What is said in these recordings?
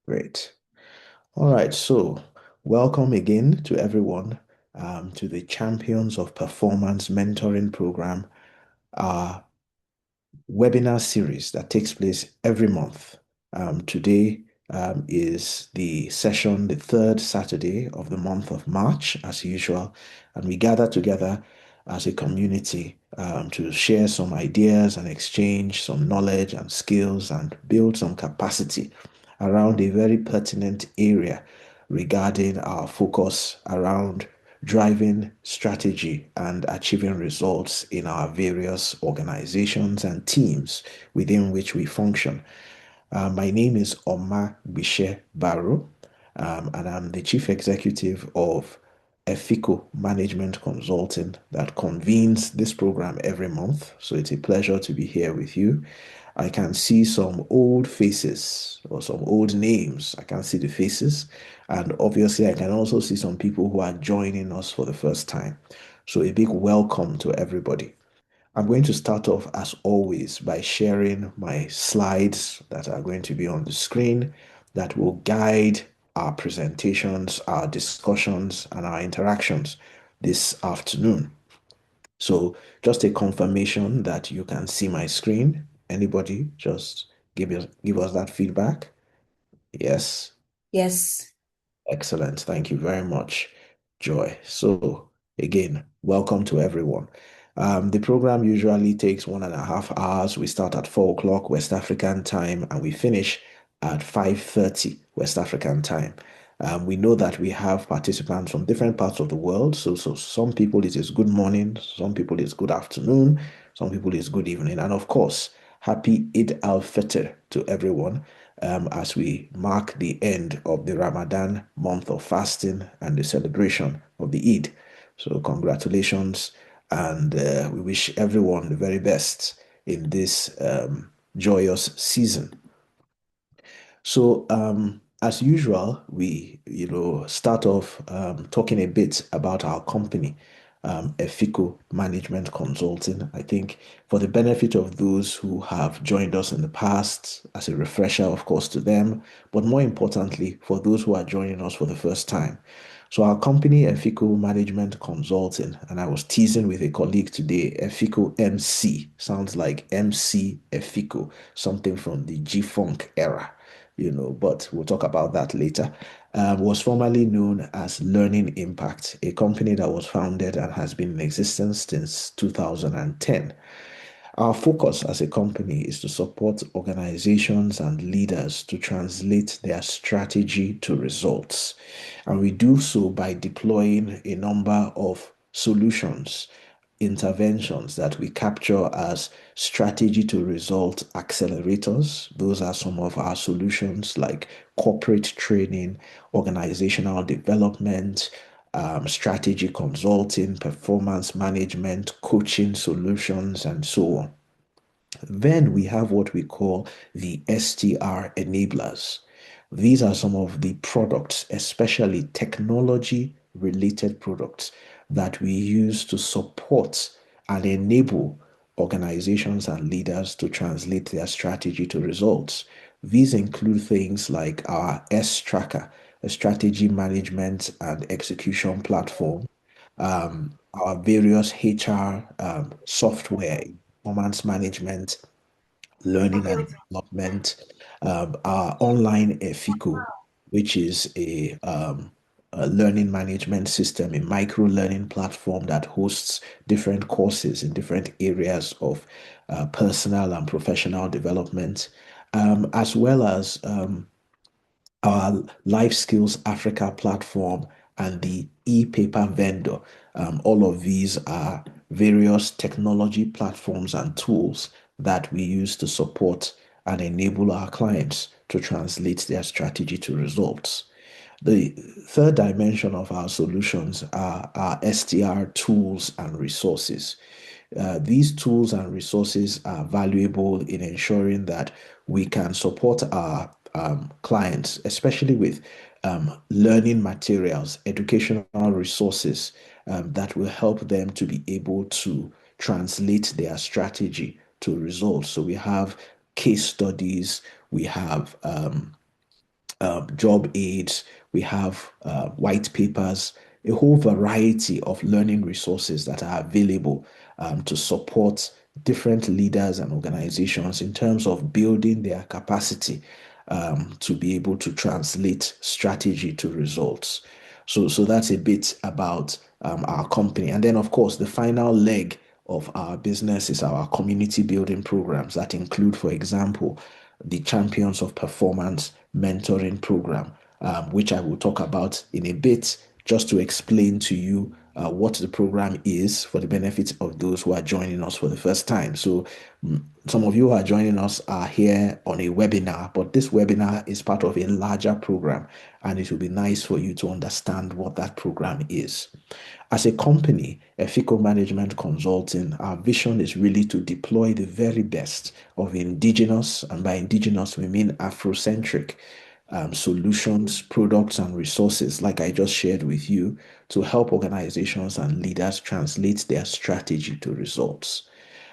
Great. All right. So, welcome again to everyone to the Champions of Performance Mentoring Program, our webinar series that takes place every month. Today is the session, the third Saturday of the month of March, as usual, and we gather together as a community to share some ideas and exchange some knowledge and skills and build some capacity around a very pertinent area regarding our focus around driving strategy and achieving results in our various organizations and teams within which we function. My name is Omar Bishe Baro, and I'm the Chief Executive of Effico Management Consulting that convenes this program every month. So it's a pleasure to be here with you. I can see some old faces or some old names. I can see the faces. And obviously, I can also see some people who are joining us for the first time. So a big welcome to everybody. I'm going to start off, as always, by sharing my slides that are going to be on the screen that will guide our presentations, our discussions, and our interactions this afternoon. So just a confirmation that you can see my screen. Anybody, just give us that feedback. Yes. Yes. Excellent. Thank you very much, Joy. So, again, welcome to everyone. The program usually takes 1.5 hours. We start at 4 o'clock West African time and we finish at 5:30 West African time. We know that we have participants from different parts of the world. So some people it is good morning, some people it's good afternoon, some people it's good evening. And of course, happy Eid al-Fitr to everyone as we mark the end of the Ramadan month of fasting and the celebration of the Eid. So, congratulations, and we wish everyone the very best in this joyous season. So, as usual, we start off talking a bit about our company, Effico Management Consulting. I think for the benefit of those who have joined us in the past, as a refresher, of course, to them, but more importantly, for those who are joining us for the first time. So our company, Effico Management Consulting, and I was teasing with a colleague today, Effico MC, sounds like MC Effico, something from the G-Funk era, but we'll talk about that later. Was formerly known as Learning Impact, a company that was founded and has been in existence since 2010. Our focus as a company is to support organizations and leaders to translate their strategy to results. And we do so by deploying a number of solutions, interventions that we capture as strategy to result accelerators. Those are some of our solutions like corporate training, organizational development, strategy consulting, performance management, coaching solutions, and so on. Then we have what we call the STR enablers. These are some of the products, especially technology related products, that we use to support and enable organizations and leaders to translate their strategy to results. These include things like our S Tracker, a strategy management and execution platform, our various HR software, performance management, learning and development, our online EFICO, which is a learning management system, a micro learning platform that hosts different courses in different areas of personal and professional development, as well as our Life Skills Africa platform and the e-paper vendor. All of these are various technology platforms and tools that we use to support and enable our clients to translate their strategy to results. The third dimension of our solutions are our STR tools and resources. These tools and resources are valuable in ensuring that we can support our clients, especially with learning materials, educational resources that will help them to be able to translate their strategy to results. So we have case studies, we have job aids, we have white papers, a whole variety of learning resources that are available to support different leaders and organizations in terms of building their capacity to be able to translate strategy to results. So that's a bit about our company. And then, of course, the final leg of our business is our community building programs that include, for example, the Champions of Performance mentoring program, which I will talk about in a bit, just to explain to you what the program is for the benefit of those who are joining us for the first time. So, some of you who are joining us are here on a webinar, but this webinar is part of a larger program, and it will be nice for you to understand what that program is. As a company, Effico Management Consulting, our vision is really to deploy the very best of indigenous, and by indigenous we mean Afrocentric solutions, products, and resources, like I just shared with you, to help organizations and leaders translate their strategy to results.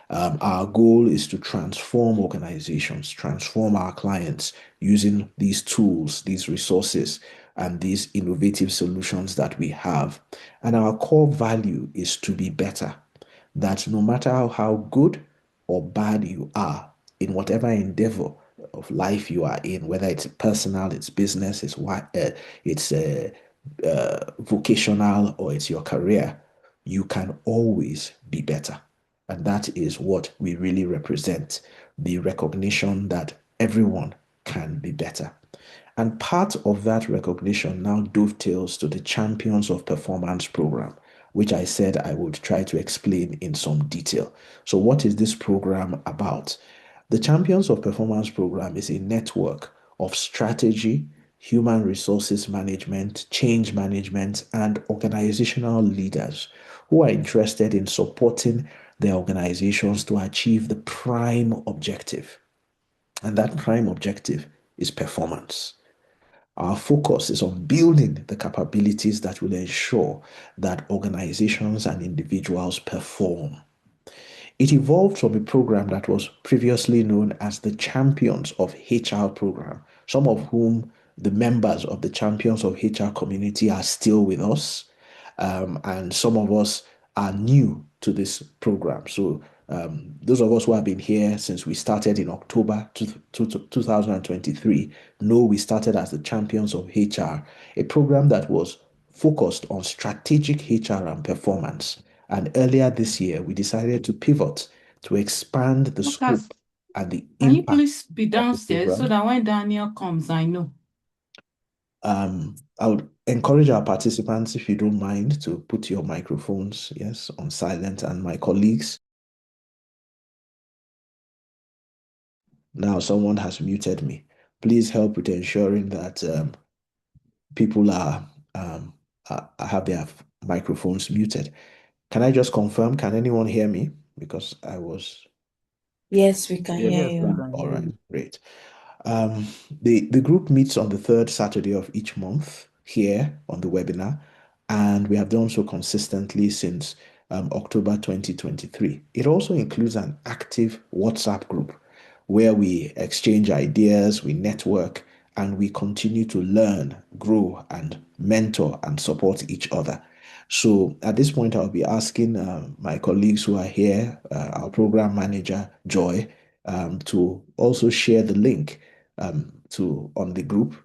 Our goal is to transform organizations, transform our clients using these tools, these resources, and these innovative solutions that we have. And our core value is to be better. That no matter how good or bad you are in whatever endeavor of life you are in, whether it's personal, it's business, it's vocational, or it's your career, you can always be better. And that is what we really represent, the recognition that everyone can be better. And part of that recognition now dovetails to the Champions of Performance program, which I said I would try to explain in some detail. So, what is this program about? The Champions of Performance program is a network of strategy, human resources management, change management, and organizational leaders who are interested in supporting their organizations to achieve the prime objective. And that prime objective is performance. Our focus is on building the capabilities that will ensure that organizations and individuals perform. It evolved from a program that was previously known as the Champions of HR program, some of whom the members of the Champions of HR community are still with us, and some of us are new to this program. So, those of us who have been here since we started in October 2023 know we started as the Champions of HR, a program that was focused on strategic HR and performance. And earlier this year, we decided to pivot to expand the Lucas, scope and the can you impact please be of the downstairs so program. that when Daniel comes, I know? I would encourage our participants, if you don't mind, to put your microphones, yes, on silent, and my colleagues. Now, someone has muted me. Please help with ensuring that people have their microphones muted. Can I just confirm? Can anyone hear me? Because I was. Yes, we can Yes, hear we you. can All hear right, you. great. The group meets on the third Saturday of each month here on the webinar, and we have done so consistently since October 2023. It also includes an active WhatsApp group where we exchange ideas, we network, and we continue to learn, grow, and mentor and support each other. So at this point, I'll be asking my colleagues who are here, our program manager, Joy, to also share the link to on the group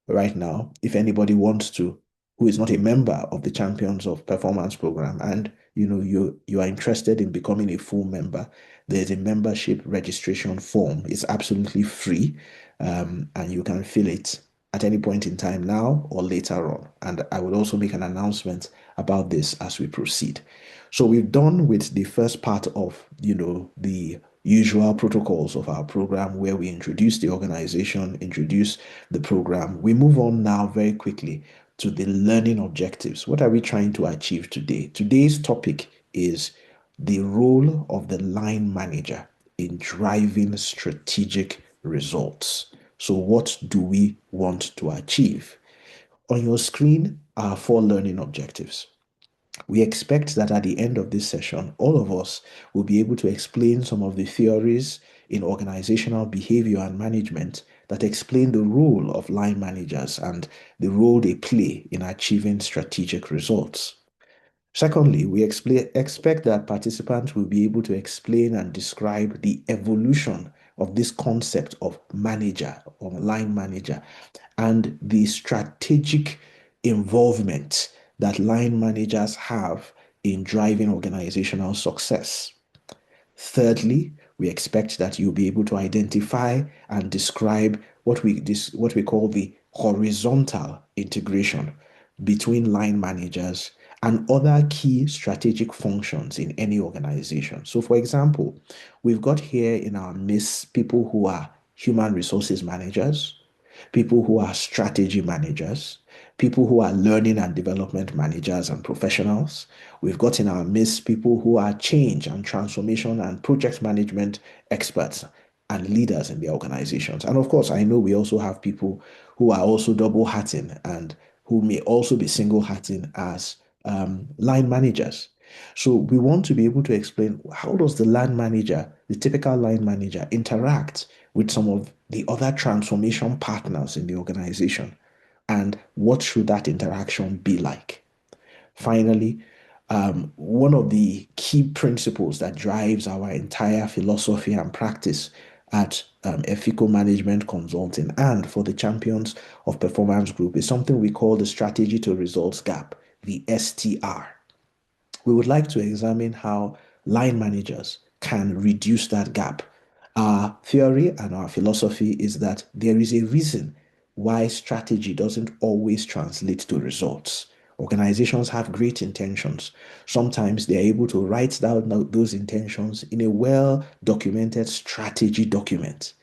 right now. If anybody wants to, who is not a member of the Champions of Performance program, and you are interested in becoming a full member, there's a membership registration form. It's absolutely free, and you can fill it at any point in time now or later on. And I will also make an announcement about this as we proceed. So we've done with the first part of the usual protocols of our program, where we introduce the organization, introduce the program. We move on now very quickly to the learning objectives. What are we trying to achieve today? Today's topic is the role of the line manager in driving strategic results. So, what do we want to achieve? On your screen are 4 learning objectives. We expect that at the end of this session, all of us will be able to explain some of the theories in organizational behavior and management that explain the role of line managers and the role they play in achieving strategic results. Secondly, we expect that participants will be able to explain and describe the evolution of this concept of manager or line manager and the strategic involvement that line managers have in driving organizational success. Thirdly, we expect that you'll be able to identify and describe what we call the horizontal integration between line managers and other key strategic functions in any organization. So, for example, we've got here in our midst people who are human resources managers, people who are strategy managers, people who are learning and development managers and professionals. We've got in our midst people who are change and transformation and project management experts and leaders in their organizations. And of course, I know we also have people who are also double hatting and who may also be single hatting as line managers. So we want to be able to explain, how does the line manager, the typical line manager, interact with some of the other transformation partners in the organization, and what should that interaction be like? Finally, one of the key principles that drives our entire philosophy and practice at Effico Management Consulting and for the Champions of Performance Group is something we call the Strategy to Results Gap, the STR. We would like to examine how line managers can reduce that gap. Our theory and our philosophy is that there is a reason why strategy doesn't always translate to results. Organizations have great intentions. Sometimes they're able to write down those intentions in a well-documented strategy document.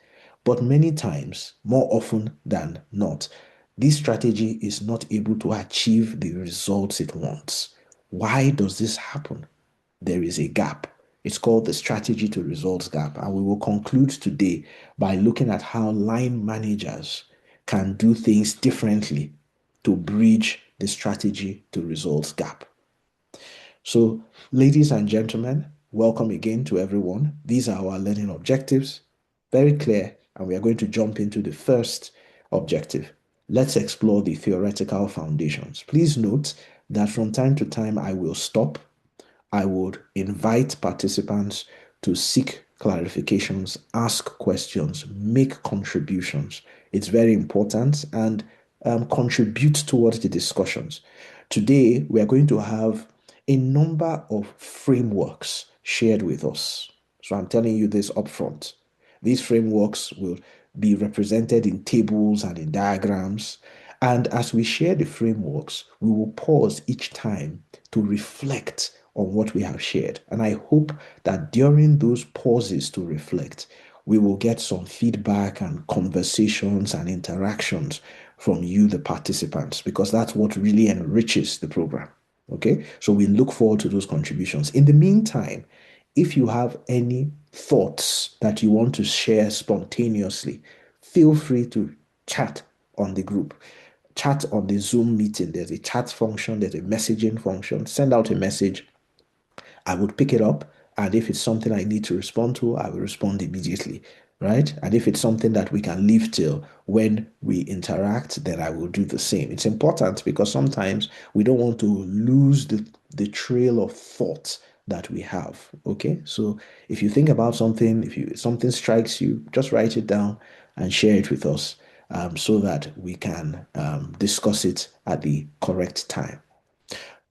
But many times, more often than not, this strategy is not able to achieve the results it wants. Why does this happen? There is a gap. It's called the strategy to results gap. And we will conclude today by looking at how line managers can do things differently to bridge the strategy to results gap. So, ladies and gentlemen, welcome again to everyone. These are our learning objectives, very clear, and we are going to jump into the first objective. Let's explore the theoretical foundations. Please note that from time to time I will stop. I would invite participants to seek clarifications, ask questions, make contributions. It's very important, and contribute towards the discussions. Today, we are going to have a number of frameworks shared with us. So I'm telling you this upfront. These frameworks will be represented in tables and in diagrams. And as we share the frameworks, we will pause each time to reflect on what we have shared. And I hope that during those pauses to reflect, we will get some feedback and conversations and interactions from you, the participants, because that's what really enriches the program. Okay, so we look forward to those contributions. In the meantime, if you have any thoughts that you want to share spontaneously, feel free to chat on the group. Chat on the Zoom meeting. There's a chat function, there's a messaging function. Send out a message. I would pick it up, and if it's something I need to respond to, I will respond immediately, right? And if it's something that we can leave till when we interact, then I will do the same. It's important because sometimes we don't want to lose the trail of thought that we have. Okay, so if you think about something, if something strikes you, just write it down and share it with us, so that we can discuss it at the correct time.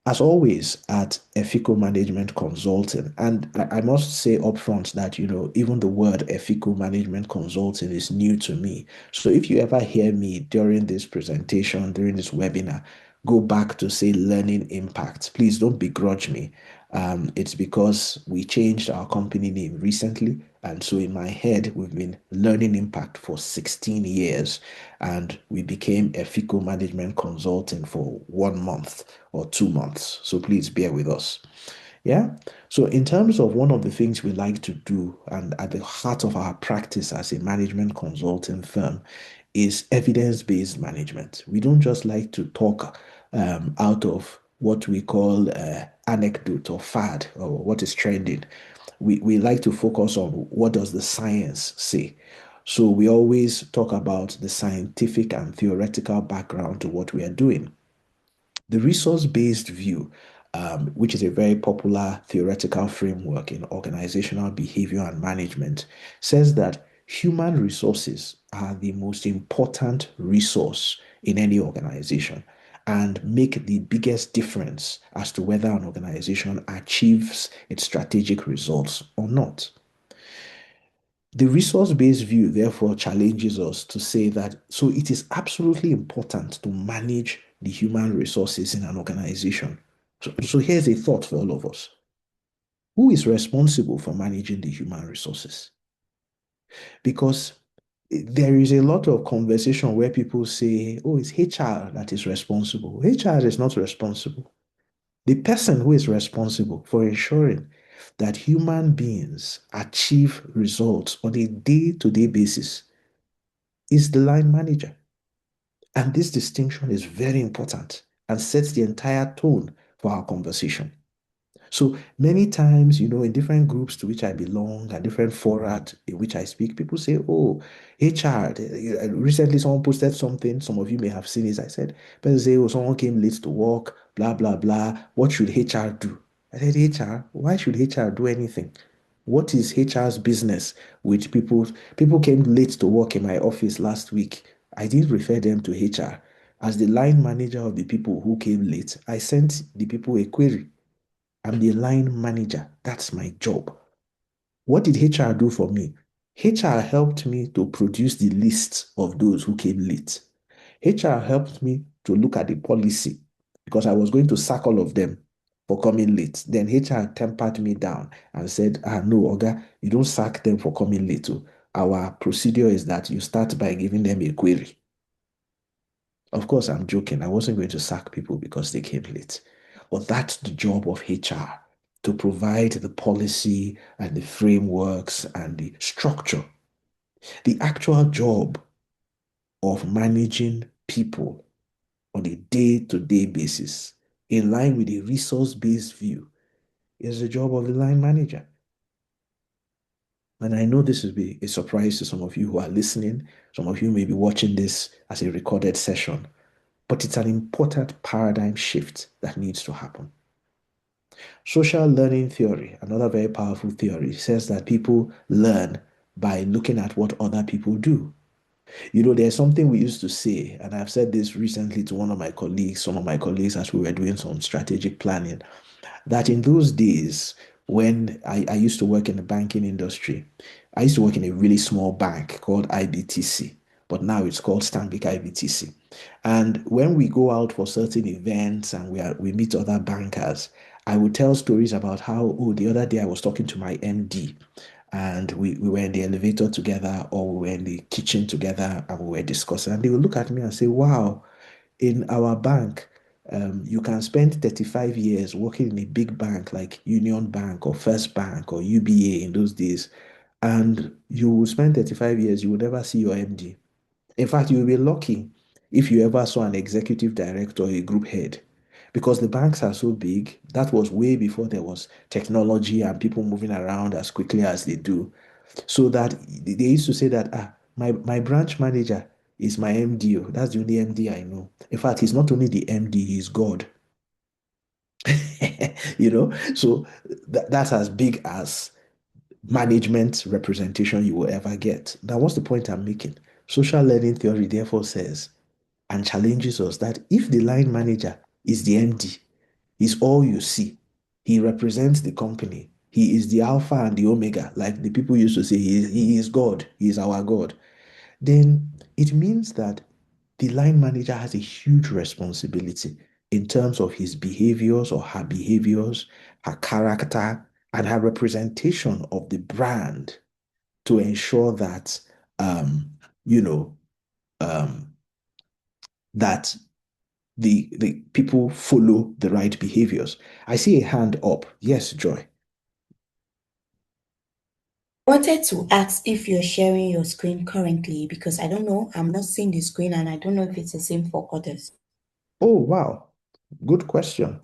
As always at Effico Management Consulting, and I must say upfront that, even the word Effico Management Consulting is new to me. So if you ever hear me during this presentation, during this webinar, go back to say Learning Impact. Please don't begrudge me. It's because we changed our company name recently. And so in my head, we've been Learning Impact for 16 years. And we became Effico Management Consulting for 1 month or 2 months. So please bear with us. Yeah. So in terms of one of the things we like to do, and at the heart of our practice as a management consulting firm, is evidence-based management. We don't just like to talk out of what we call anecdote or fad or what is trending. we like to focus on what does the science say. So we always talk about the scientific and theoretical background to what we are doing. The resource-based view, which is a very popular theoretical framework in organizational behavior and management, says that human resources are the most important resource in any organization and make the biggest difference as to whether an organization achieves its strategic results or not. The resource-based view therefore challenges us to say that so it is absolutely important to manage the human resources in an organization. So here's a thought for all of us. Who is responsible for managing the human resources? Because there is a lot of conversation where people say, oh, it's HR that is responsible. HR is not responsible. The person who is responsible for ensuring that human beings achieve results on a day-to-day basis is the line manager. And this distinction is very important and sets the entire tone for our conversation. So many times, in different groups to which I belong and different fora in which I speak, people say, oh, HR. Recently, someone posted something. Some of you may have seen it. I said, people say, oh, someone came late to work, blah, blah, blah. What should HR do? I said, HR? Why should HR do anything? What is HR's business with people? People came late to work in my office last week. I didn't refer them to HR. As the line manager of the people who came late, I sent the people a query. I'm the line manager. That's my job. What did HR do for me? HR helped me to produce the list of those who came late. HR helped me to look at the policy because I was going to sack all of them for coming late. Then HR tempered me down and said, no, Oga, you don't sack them for coming late. Our procedure is that you start by giving them a query. Of course, I'm joking. I wasn't going to sack people because they came late. But that's the job of HR, to provide the policy and the frameworks and the structure. The actual job of managing people on a day-to-day basis, in line with a resource-based view, is the job of the line manager. And I know this will be a surprise to some of you who are listening. Some of you may be watching this as a recorded session, but it's an important paradigm shift that needs to happen. Social learning theory, another very powerful theory, says that people learn by looking at what other people do. There's something we used to say, and I've said this recently to some of my colleagues, as we were doing some strategic planning, that in those days, when I used to work in the banking industry, I used to work in a really small bank called IBTC, but now it's called Stanbic IBTC. And when we go out for certain events and we meet other bankers, I would tell stories about how, oh, the other day I was talking to my MD and we were in the elevator together or we were in the kitchen together and we were discussing. And they would look at me and say, wow, in our bank, you can spend 35 years working in a big bank like Union Bank or First Bank or UBA in those days, and you will spend 35 years, you will never see your MD. In fact, you will be lucky if you ever saw an executive director or a group head. Because the banks are so big, that was way before there was technology and people moving around as quickly as they do. So that they used to say that my branch manager is my MD. That's the only MD I know. In fact, he's not only the MD, he's God. So that's as big as management representation you will ever get. Now, what's the point I'm making? Social learning theory therefore says and challenges us that if the line manager is the MD, he's all you see. He represents the company. He is the Alpha and the Omega, like the people used to say, he is God. He is our God. Then it means that the line manager has a huge responsibility in terms of his behaviors or her behaviors, her character, and her representation of the brand to ensure that, you know, um, that the people follow the right behaviors. I see a hand up. Yes, Joy. Wanted to ask if you're sharing your screen currently because I don't know. I'm not seeing the screen and I don't know if it's the same for others. Oh, wow. Good question.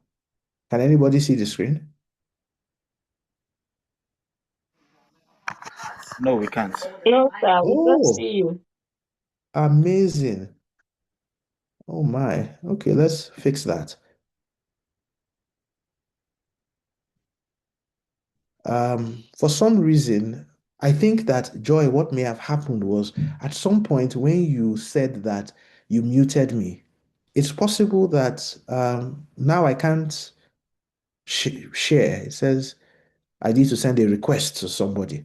Can anybody see the screen? No, we can't. No, sir, we don't Oh, see you. amazing. Oh my. Okay, let's fix that. For some reason, I think that Joy, what may have happened was at some point when you said that you muted me, it's possible that now I can't share. It says I need to send a request to somebody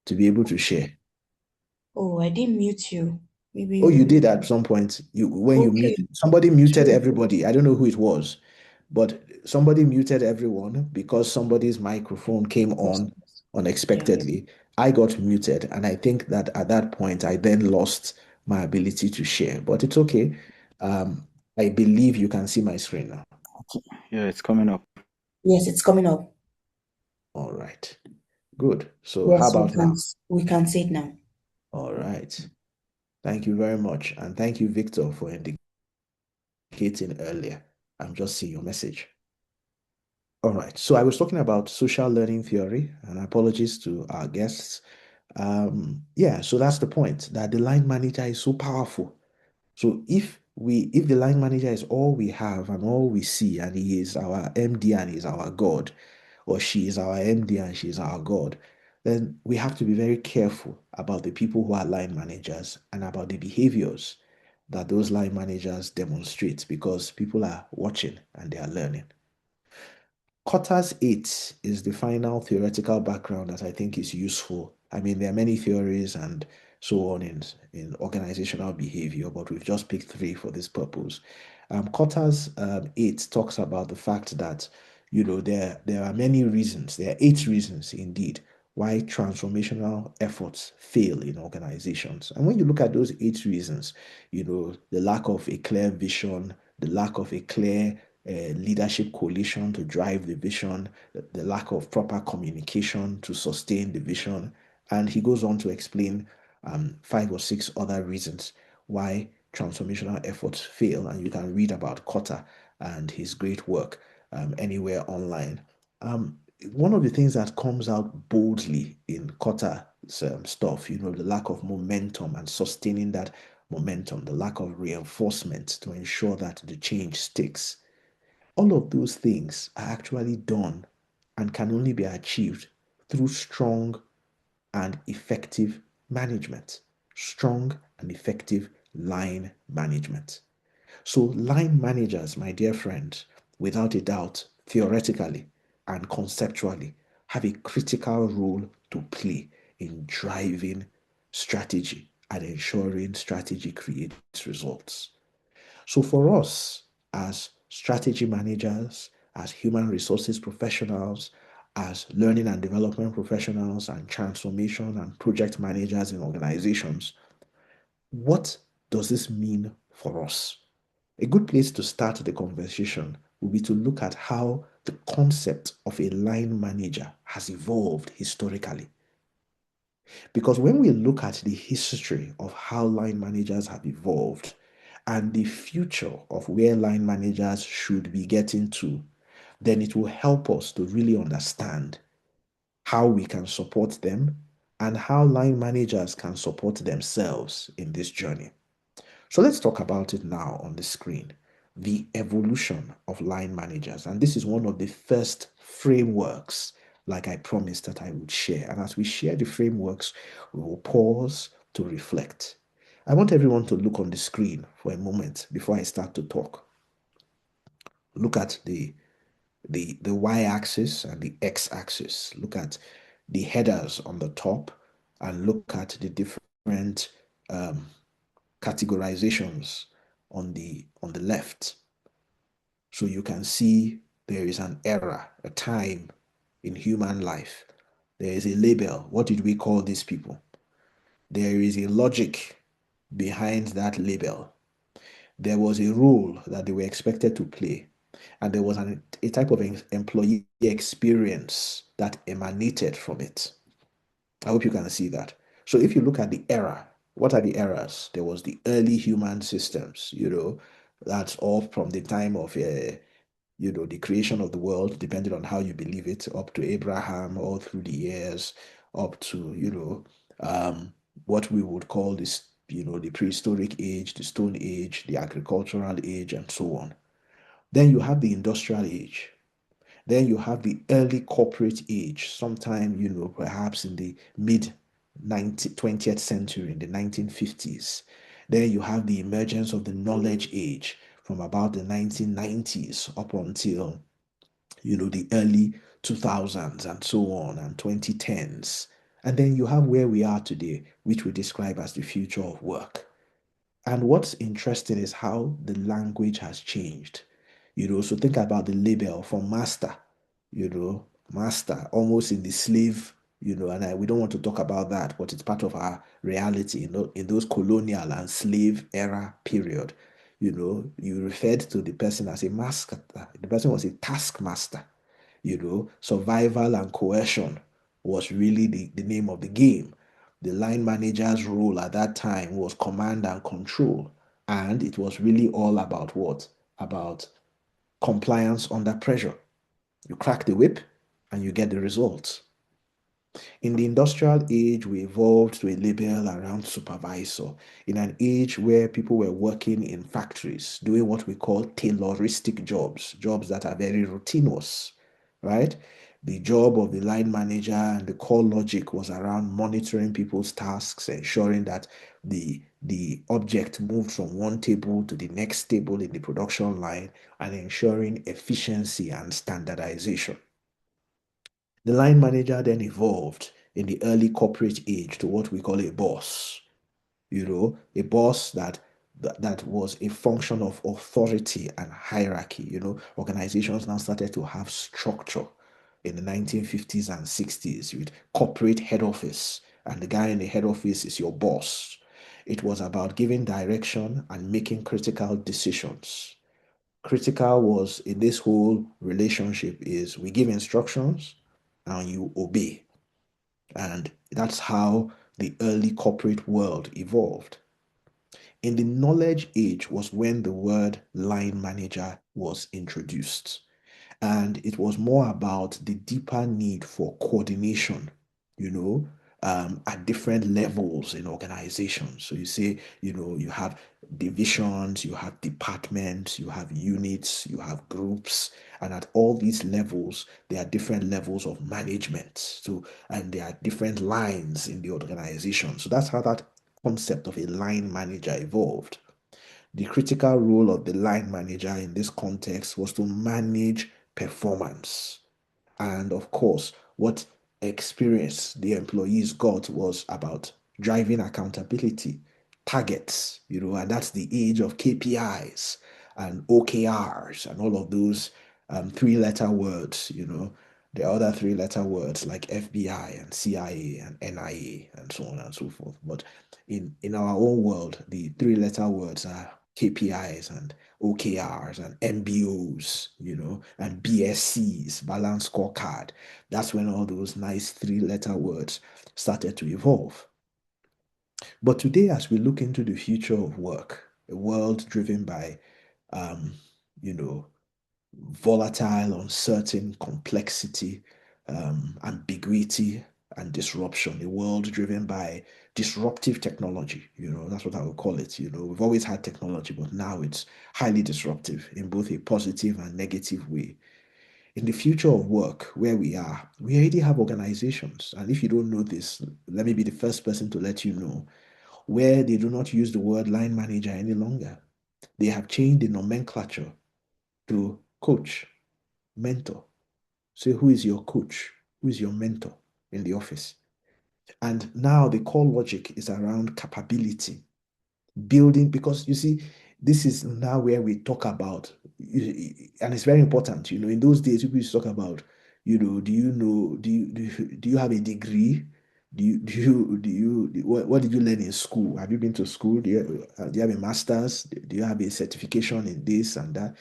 to be able to share. Oh, I didn't mute you. Maybe Oh, you did you. at some point. When you Okay, muted, somebody muted true. everybody. I don't know who it was, but somebody muted everyone because somebody's microphone came Yes. on Yeah. unexpectedly. I got muted, and I think that at that point I then lost my ability to share. But it's okay. I believe you can see my screen now. Yeah, it's coming up. Yes, it's coming up. All right. Good. So how Yes, about now? we can see it now. All right. Thank you very much. And thank you, Victor, for indicating earlier. I'm just seeing your message. All right. So I was talking about social learning theory, and apologies to our guests. Yeah, so that's the point, that the line manager is so powerful. So if the line manager is all we have and all we see, and he is our MD and he's our God, or she is our MD and she is our God, then we have to be very careful about the people who are line managers and about the behaviors that those line managers demonstrate, because people are watching and they are learning. Kotter's 8 is the final theoretical background that I think is useful. I mean, there are many theories and so on in organizational behavior, but we've just picked three for this purpose. Kotter's 8 talks about the fact that, there are many reasons, there are 8 reasons indeed, why transformational efforts fail in organizations. And when you look at those 8 reasons, the lack of a clear vision, the lack of a clear leadership coalition to drive the vision, the lack of proper communication to sustain the vision. And he goes on to explain 5 or 6 other reasons why transformational efforts fail. And you can read about Kotter and his great work anywhere online. One of the things that comes out boldly in Kotter's stuff, the lack of momentum and sustaining that momentum, the lack of reinforcement to ensure that the change sticks. All of those things are actually done and can only be achieved through strong and effective management. Strong and effective line management. So, line managers, my dear friends, without a doubt, theoretically and conceptually, have a critical role to play in driving strategy and ensuring strategy creates results. So, for us as strategy managers, as human resources professionals, as learning and development professionals, and transformation and project managers in organizations, what does this mean for us? A good place to start the conversation would be to look at how the concept of a line manager has evolved historically. Because when we look at the history of how line managers have evolved and the future of where line managers should be getting to, then it will help us to really understand how we can support them and how line managers can support themselves in this journey. So let's talk about it now on the screen. The evolution of line managers. And this is one of the first frameworks, like I promised that I would share. And as we share the frameworks, we will pause to reflect. I want everyone to look on the screen for a moment before I start to talk. Look at the y-axis and the x-axis. Look at the headers on the top and look at the different categorizations on the left. So you can see there is an era, a time in human life. There is a label. What did we call these people? There is a logic behind that label. There was a role that they were expected to play, and there was a type of employee experience that emanated from it. I hope you can see that. So if you look at the era, what are the eras? There was the early human systems, that's all from the time of, the creation of the world, depending on how you believe it, up to Abraham, all through the years, up to, what we would call this, the prehistoric age, the Stone Age, the agricultural age, and so on. Then you have the industrial age. Then you have the early corporate age, sometime, perhaps in the mid 20th century, in the 1950s. Then you have the emergence of the knowledge age from about the 1990s up until, the early 2000s and so on, and 2010s. And then you have where we are today, which we describe as the future of work. And what's interesting is how the language has changed. So think about the label for master, master, almost in the slave, and we don't want to talk about that, but it's part of our reality, in those colonial and slave era period. You referred to the person as a master. The person was a taskmaster. Survival and coercion was really the name of the game. The line manager's role at that time was command and control. And it was really all about what? About compliance under pressure. You crack the whip and you get the results. In the industrial age, we evolved to a label around supervisor. In an age where people were working in factories, doing what we call tayloristic jobs, jobs that are very routinous, right? The job of the line manager and the core logic was around monitoring people's tasks, ensuring that the object moved from one table to the next table in the production line, and ensuring efficiency and standardization. The line manager then evolved in the early corporate age to what we call a boss. A boss that was a function of authority and hierarchy. Organizations now started to have structure in the 1950s and 60s with corporate head office, and the guy in the head office is your boss. It was about giving direction and making critical decisions. Critical was in this whole relationship is we give instructions and you obey. And that's how the early corporate world evolved. In the knowledge age was when the word line manager was introduced. And it was more about the deeper need for coordination, at different levels in organizations. So you say, you have divisions, you have departments, you have units, you have groups, and at all these levels, there are different levels of management. So, and there are different lines in the organization. So that's how that concept of a line manager evolved. The critical role of the line manager in this context was to manage performance. And of course, what experience the employees got was about driving accountability, targets, and that's the age of KPIs and OKRs and all of those three-letter words, the other three-letter words like FBI and CIA and NIA and so on and so forth. But in our own world, the three-letter words are KPIs and OKRs and MBOs, and BSCs, balance scorecard. That's when all those nice three-letter words started to evolve. But today, as we look into the future of work, a world driven by, you know, volatile, uncertain complexity, ambiguity, and disruption. A world driven by disruptive technology. That's what I would call it. We've always had technology, but now it's highly disruptive in both a positive and negative way. In the future of work, where we already have organizations. And if you don't know this, let me be the first person to let you know, where they do not use the word line manager any longer. They have changed the nomenclature to coach, mentor. So who is your coach? Who is your mentor in the office? And now the core logic is around capability, building, because you see, this is now where we talk about, and it's very important, in those days, people used to talk about, do you have a degree? What did you learn in school? Have you been to school? Do you have a master's? Do you have a certification in this and that?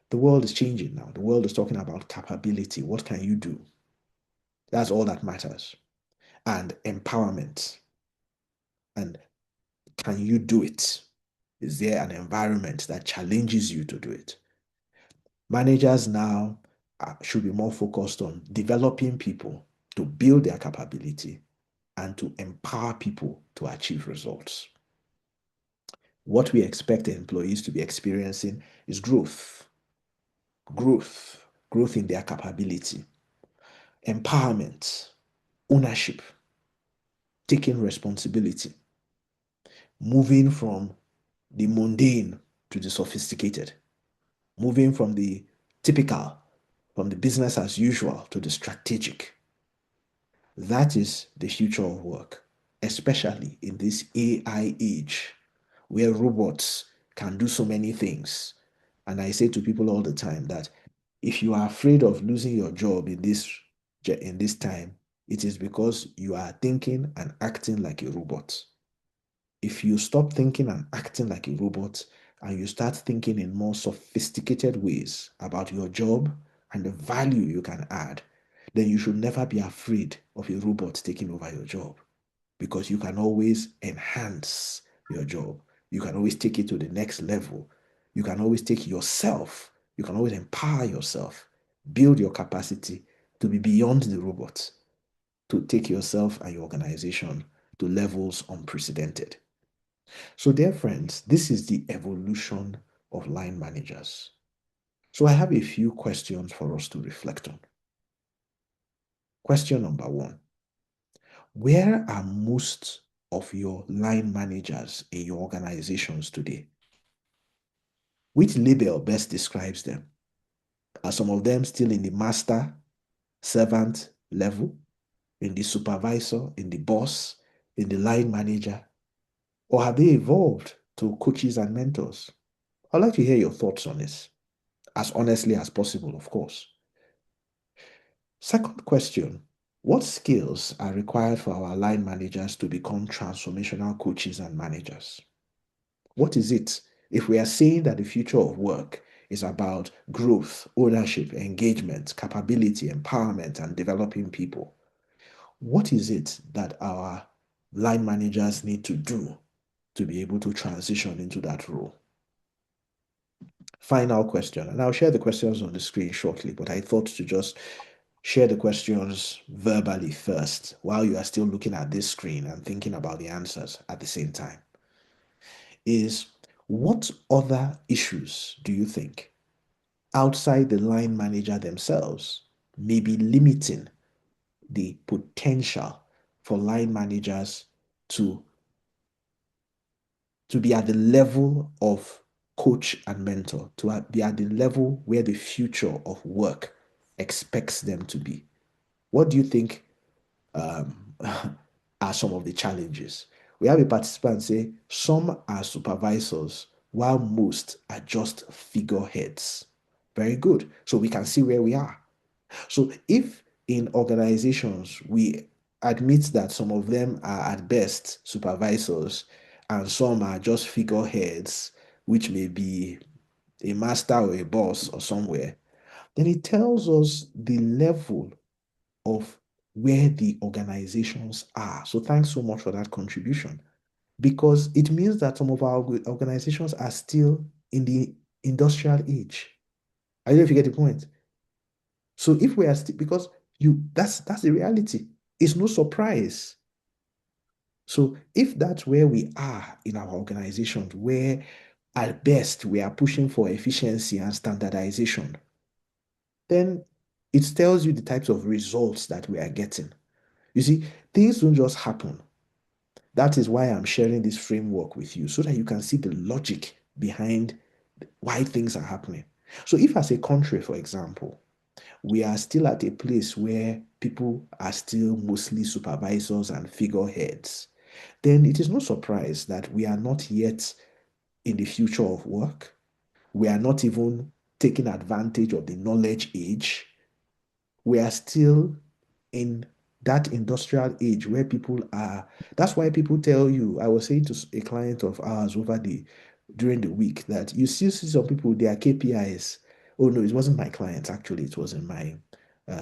The world is changing now. The world is talking about capability. What can you do? That's all that matters. And empowerment. And can you do it? Is there an environment that challenges you to do it? Managers now should be more focused on developing people to build their capability and to empower people to achieve results. What we expect employees to be experiencing is growth, growth in their capability, empowerment, ownership, taking responsibility, moving from the mundane to the sophisticated, moving from the typical, from the business as usual to the strategic. That is the future of work, especially in this AI age where robots can do so many things. And I say to people all the time that if you are afraid of losing your job in this time, it is because you are thinking and acting like a robot. If you stop thinking and acting like a robot and you start thinking in more sophisticated ways about your job and the value you can add, then you should never be afraid of a robot taking over your job, because you can always enhance your job. You can always take it to the next level. You can always take yourself, you can always empower yourself, build your capacity to be beyond the robot, to take yourself and your organization to levels unprecedented. So, dear friends, this is the evolution of line managers. So, I have a few questions for us to reflect on. Question number one: where are most of your line managers in your organizations today? Which label best describes them? Are some of them still in the master servant level, in the supervisor, in the boss, in the line manager? Or have they evolved to coaches and mentors? I'd like to hear your thoughts on this, as honestly as possible, of course. Second question: what skills are required for our line managers to become transformational coaches and managers? What is it? If we are saying that the future of work is about growth, ownership, engagement, capability, empowerment, and developing people, what is it that our line managers need to do to be able to transition into that role? Final question, and I'll share the questions on the screen shortly, but I thought to just share the questions verbally first while you are still looking at this screen and thinking about the answers at the same time. Is what other issues do you think outside the line manager themselves may be limiting the potential for line managers to be at the level of coach and mentor, to be at the level where the future of work expects them to be? What do you think are some of the challenges? We have a participant say some are supervisors while most are just figureheads. Very good. So we can see where we are. So if in organizations we admit that some of them are at best supervisors and some are just figureheads, which may be a master or a boss or somewhere, then it tells us the level of where the organizations are. So thanks so much for that contribution, because it means that some of our organizations are still in the industrial age. I don't know if you get the point. So if we are still, because that's the reality. It's no surprise. So if that's where we are in our organizations, where at best we are pushing for efficiency and standardization, then it tells you the types of results that we are getting. You see, things don't just happen. That is why I'm sharing this framework with you, so that you can see the logic behind why things are happening. So if as a country, for example, we are still at a place where people are still mostly supervisors and figureheads, then it is no surprise that we are not yet in the future of work. We are not even taking advantage of the knowledge age. We are still in that industrial age where people are. That's why people tell you, I was saying to a client of ours during the week, that you still see some people, their KPIs. Oh no, it wasn't my client, actually, it was in my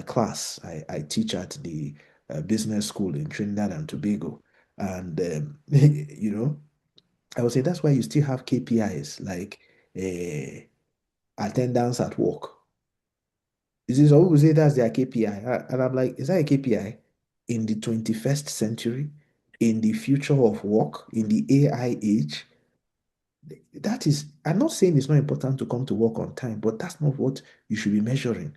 class. I teach at the business school in Trinidad and Tobago. And I would say that's why you still have KPIs like attendance at work. You see, some people say that's their KPI. And I'm like, is that a KPI in the 21st century? in the future of work, in the AI age, that is, I'm not saying it's not important to come to work on time, but that's not what you should be measuring.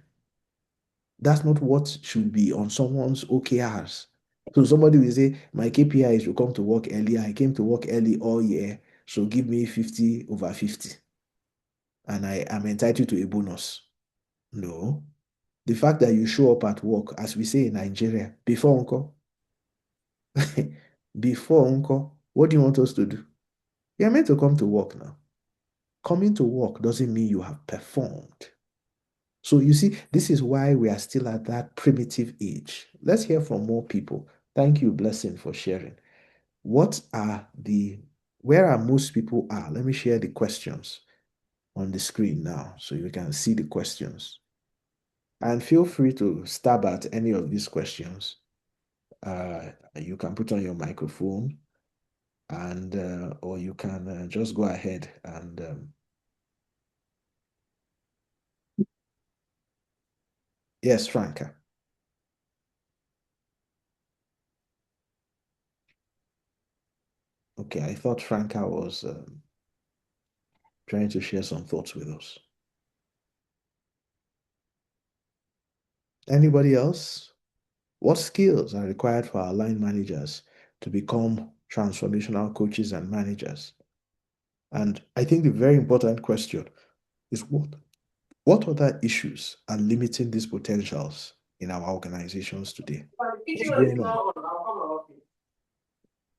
That's not what should be on someone's OKRs. So somebody will say, my KPI is to come to work early. I came to work early all year, so give me 50 over 50. And I am entitled to a bonus. No. The fact that you show up at work, as we say in Nigeria, before uncle, before uncle, what do you want us to do? You're meant to come to work now. Coming to work doesn't mean you have performed. So you see, this is why we are still at that primitive age. Let's hear from more people. Thank you, Blessing, for sharing. Where are most people are? Let me share the questions on the screen now so you can see the questions. And feel free to stab at any of these questions. You can put on your microphone and or you can just go ahead and yes, Franca. Okay, I thought Franca was trying to share some thoughts with us. Anybody else? What skills are required for our line managers to become transformational coaches and managers? And I think the very important question is what other issues are limiting these potentials in our organizations today? What's going on?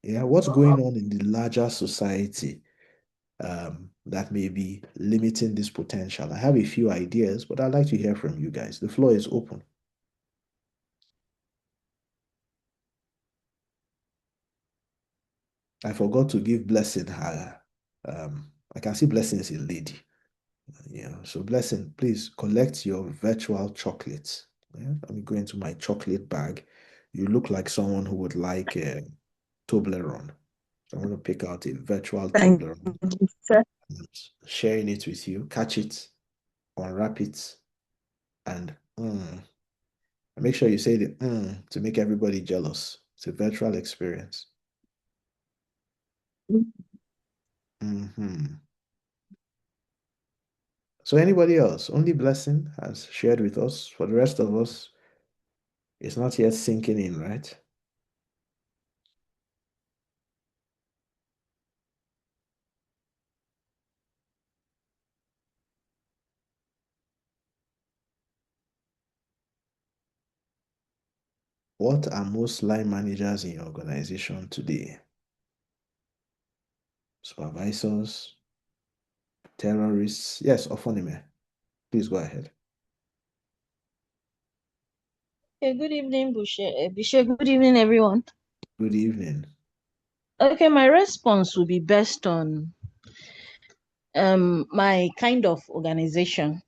Yeah, what's going on in the larger society that may be limiting this potential? I have a few ideas, but I'd like to hear from you guys. The floor is open. I forgot to give Blessing her. I can see Blessing is a lady. Yeah, so Blessing, please collect your virtual chocolates. Yeah, let me go into my chocolate bag. You look like someone who would like a Toblerone. So I'm going to pick out a virtual Thank Toblerone, you, sir. sharing it with you. Catch it, unwrap it, and make sure you say the to make everybody jealous. It's a virtual experience. So anybody else? Only Blessing has shared with us. For the rest of us, it's not yet sinking in, right? What are most line managers in your organization today? Supervisors, terrorists? Yes, Ofonime. Please go ahead. Okay, good evening, Bishe. Good evening, everyone. Good evening. Okay, my response will be based on my kind of organization,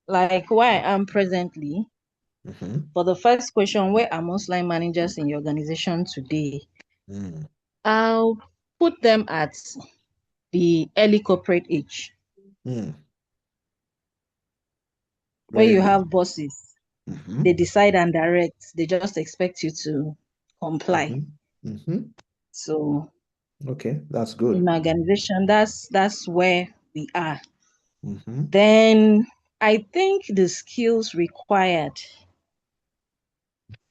like where I am presently. For the first question, where are most line managers in your organization today? I'll put them at the early corporate age. Where you have bosses, they decide and direct, they just expect you to comply. So okay, that's good. in my organization, that's where we are. Then I think the skills required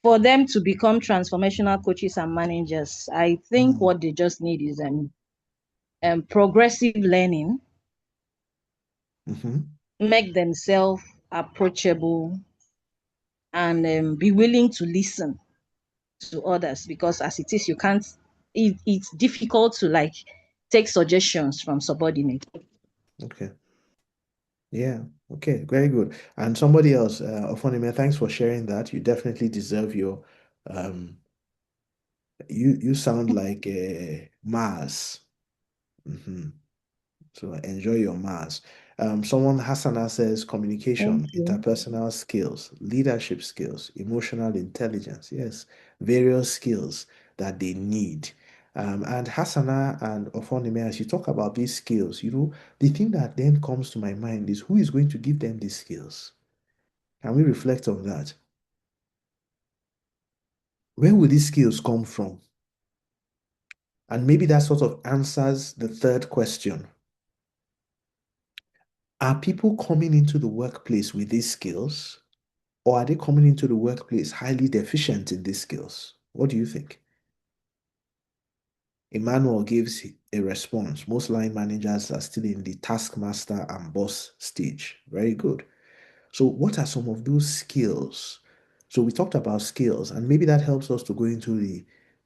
for them to become transformational coaches and managers, I think what they just need is progressive learning, make themselves approachable, and be willing to listen to others, because as it is, it's difficult to like take suggestions from subordinates. Okay. Yeah. Okay. Very good. And somebody else, Ofonime, thanks for sharing that. You definitely deserve your you sound like a Mars. So enjoy your Mars. Someone Hassana says communication, interpersonal skills, leadership skills, emotional intelligence. Yes, various skills that they need. And Hassana and Ofonime, as you talk about these skills, the thing that then comes to my mind is who is going to give them these skills? Can we reflect on that? Where will these skills come from? And maybe that sort of answers the third question. Are people coming into the workplace with these skills, or are they coming into the workplace highly deficient in these skills? What do you think? Emmanuel gives a response. Most line managers are still in the taskmaster and boss stage. Very good. So what are some of those skills? So we talked about skills, and maybe that helps us to go into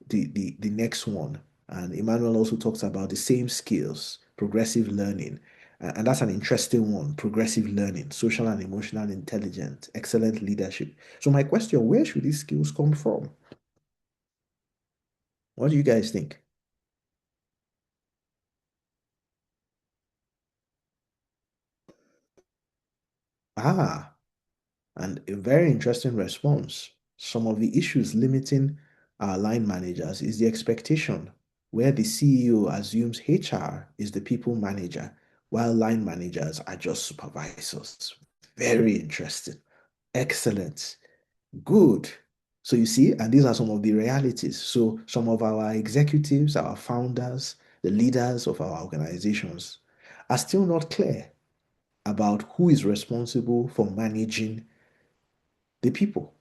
the next one. And Emmanuel also talks about the same skills, progressive learning. And that's an interesting one, progressive learning, social and emotional intelligence, excellent leadership. So my question, where should these skills come from? What do you guys think? And a very interesting response. Some of the issues limiting our line managers is the expectation where the CEO assumes HR is the people manager, while line managers are just supervisors. Very interesting. Excellent. Good. So you see, and these are some of the realities. So some of our executives, our founders, the leaders of our organizations are still not clear about who is responsible for managing the people.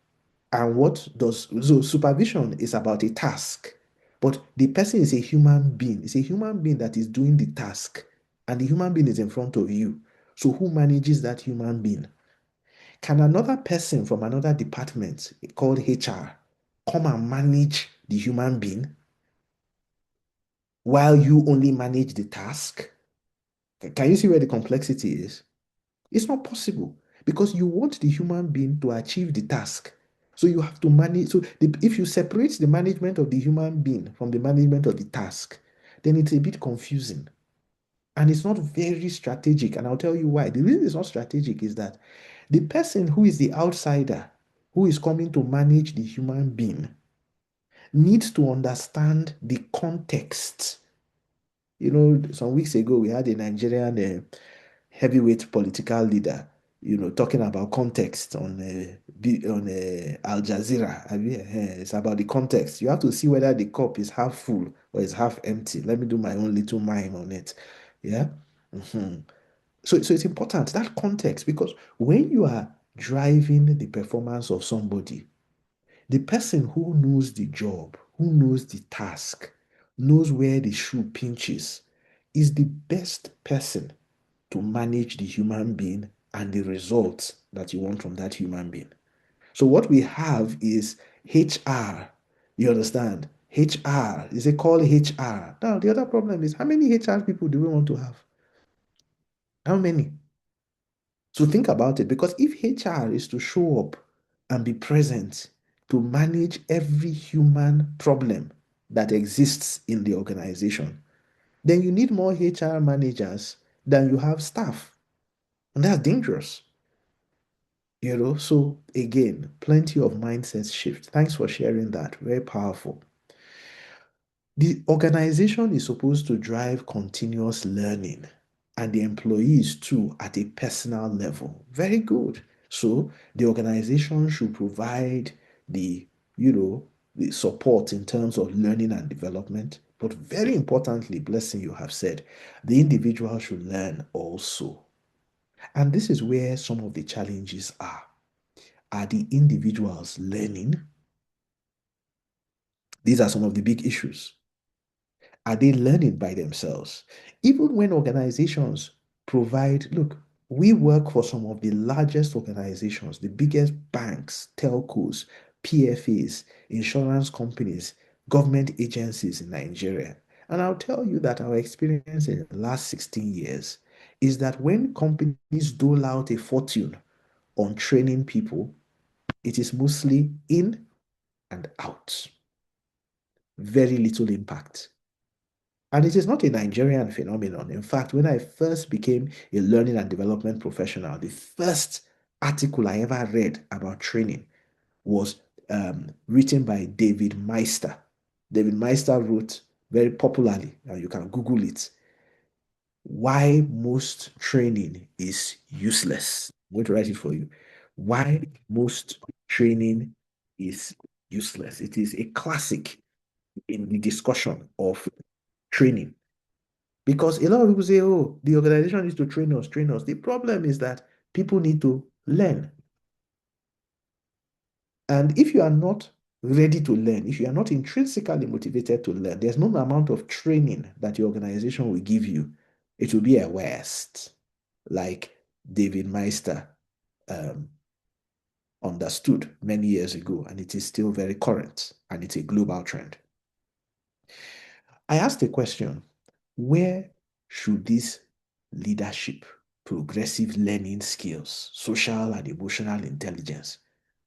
And what does so supervision is about a task, but the person is a human being. It's a human being that is doing the task, and the human being is in front of you. So who manages that human being? Can another person from another department called HR come and manage the human being while you only manage the task? Can you see where the complexity is? It's not possible because you want the human being to achieve the task. So you have to manage. So if you separate the management of the human being from the management of the task, then it's a bit confusing. And it's not very strategic. And I'll tell you why. The reason it's not strategic is that the person who is the outsider, who is coming to manage the human being, needs to understand the context. You know, some weeks ago, we had a Nigerian heavyweight political leader, talking about context on Al Jazeera. It's about the context. You have to see whether the cup is half full or is half empty. Let me do my own little mime on it. Yeah. Mhm. So it's important that context, because when you are driving the performance of somebody, the person who knows the job, who knows the task, knows where the shoe pinches, is the best person to manage the human being and the results that you want from that human being. So what we have is HR. You understand? HR. Is it called HR? Now, the other problem is, how many HR people do we want to have? How many? So think about it, because if HR is to show up and be present to manage every human problem that exists in the organization, then you need more HR managers than you have staff. And that's dangerous. So again, plenty of mindset shift. Thanks for sharing that. Very powerful. The organization is supposed to drive continuous learning, and the employees too at a personal level. Very good. So the organization should provide the, the support in terms of learning and development. But very importantly, blessing, you have said, the individual should learn also. And this is where some of the challenges are. Are the individuals learning? These are some of the big issues. Are they learning by themselves? Even when organizations provide, look, we work for some of the largest organizations, the biggest banks, telcos, PFAs, insurance companies, government agencies in Nigeria. And I'll tell you that our experience in the last 16 years is that when companies dole out a fortune on training people, it is mostly in and out. Very little impact. And it is not a Nigerian phenomenon. In fact, when I first became a learning and development professional, the first article I ever read about training was written by David Meister. David Meister wrote very popularly, and you can Google it, Why Most Training is Useless. I'm going to write it for you. Why Most Training is useless. It is a classic in the discussion of training. Because a lot of people say, oh, the organization needs to train us, train us. The problem is that people need to learn. And if you are not ready to learn, if you are not intrinsically motivated to learn, there's no amount of training that your organization will give you. It will be a waste, like David Meister understood many years ago, and it is still very current, and it's a global trend. I asked the question, where should this leadership, progressive learning skills, social and emotional intelligence,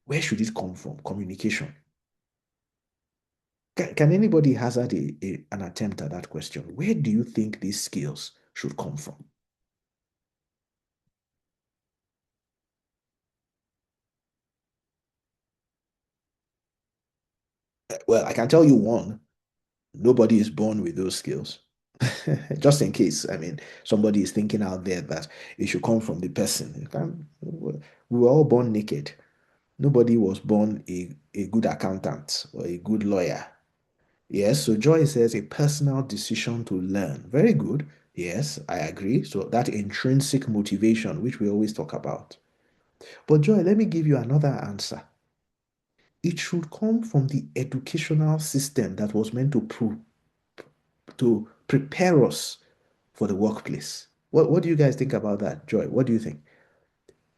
where should it come from? Communication. Can anybody hazard an attempt at that question? Where do you think these skills should come from? Well, I can tell you one. Nobody is born with those skills. Just in case, I mean, somebody is thinking out there that it should come from the person. We were all born naked. Nobody was born a good accountant or a good lawyer. Yes, so Joy says a personal decision to learn. Very good. Yes, I agree. So that intrinsic motivation, which we always talk about. But Joy, let me give you another answer. It should come from the educational system that was meant to prepare us for the workplace. What do you guys think about that, Joy? What do you think?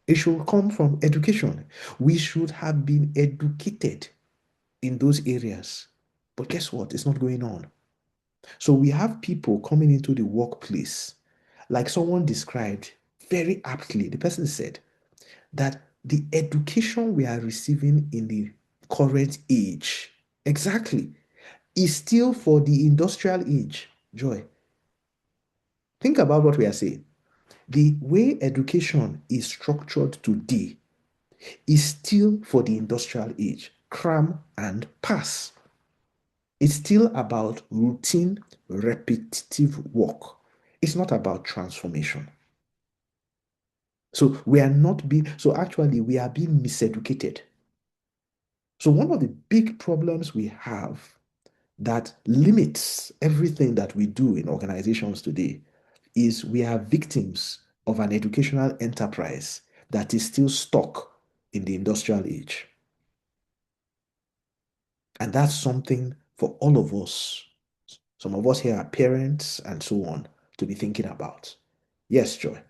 It should come from education. We should have been educated in those areas. But guess what? It's not going on. So we have people coming into the workplace, like someone described very aptly. The person said that the education we are receiving in the current age, exactly, is still for the industrial age. Joy, think about what we are saying. The way education is structured today is still for the industrial age. Cram and pass. It's still about routine, repetitive work. It's not about transformation. So we are not being, so actually we are being miseducated. So one of the big problems we have that limits everything that we do in organizations today is we are victims of an educational enterprise that is still stuck in the industrial age. And that's something for all of us. Some of us here are parents and so on to be thinking about. Yes, Joy.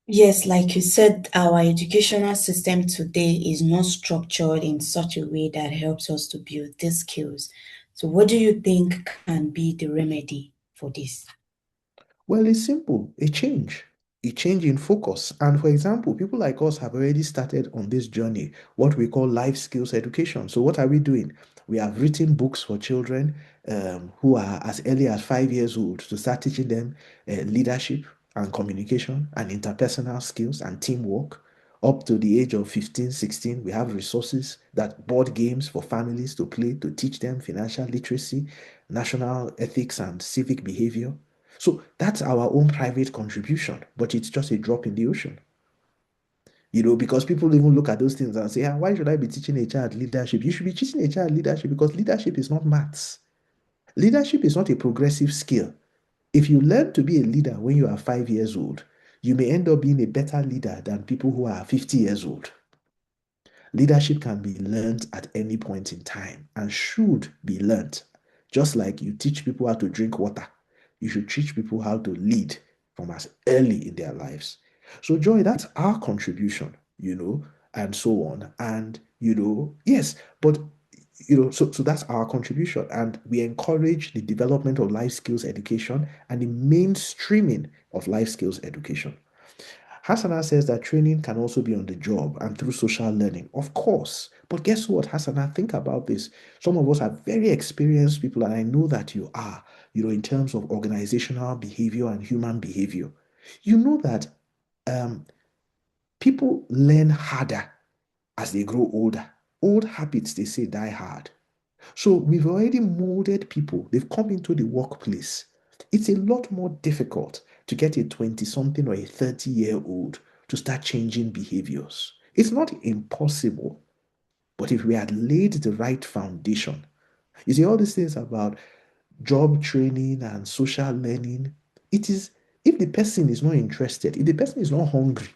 Yes, like you said, our educational system today is not structured in such a way that helps us to build these skills. So what do you think can be the remedy for this? Well, it's simple, a change in focus. And for example, people like us have already started on this journey, what we call life skills education. So what are we doing? We have written books for children who are as early as 5 years old to start teaching them leadership and communication and interpersonal skills and teamwork. Up to the age of 15, 16, we have resources that board games for families to play to teach them financial literacy, national ethics and civic behavior. So that's our own private contribution, but it's just a drop in the ocean. Because people even look at those things and say, why should I be teaching a child leadership? You should be teaching a child leadership because leadership is not maths. Leadership is not a progressive skill. If you learn to be a leader when you are 5 years old, you may end up being a better leader than people who are 50 years old. Leadership can be learned at any point in time and should be learned. Just like you teach people how to drink water, you should teach people how to lead from as early in their lives. So, Joy, that's our contribution, and so on. And, yes, but, so that's our contribution. And we encourage the development of life skills education and the mainstreaming of life skills education. Hassana says that training can also be on the job and through social learning. Of course. But guess what, Hassana? Think about this. Some of us are very experienced people, and I know that you are, in terms of organizational behavior and human behavior. You know that people learn harder as they grow older. Old habits, they say, die hard. So we've already molded people. They've come into the workplace. It's a lot more difficult to get a 20-something or a 30-year-old to start changing behaviors. It's not impossible, But if we had laid the right foundation, you see, all these things about job training and social learning, it is, if the person is not interested, if the person is not hungry,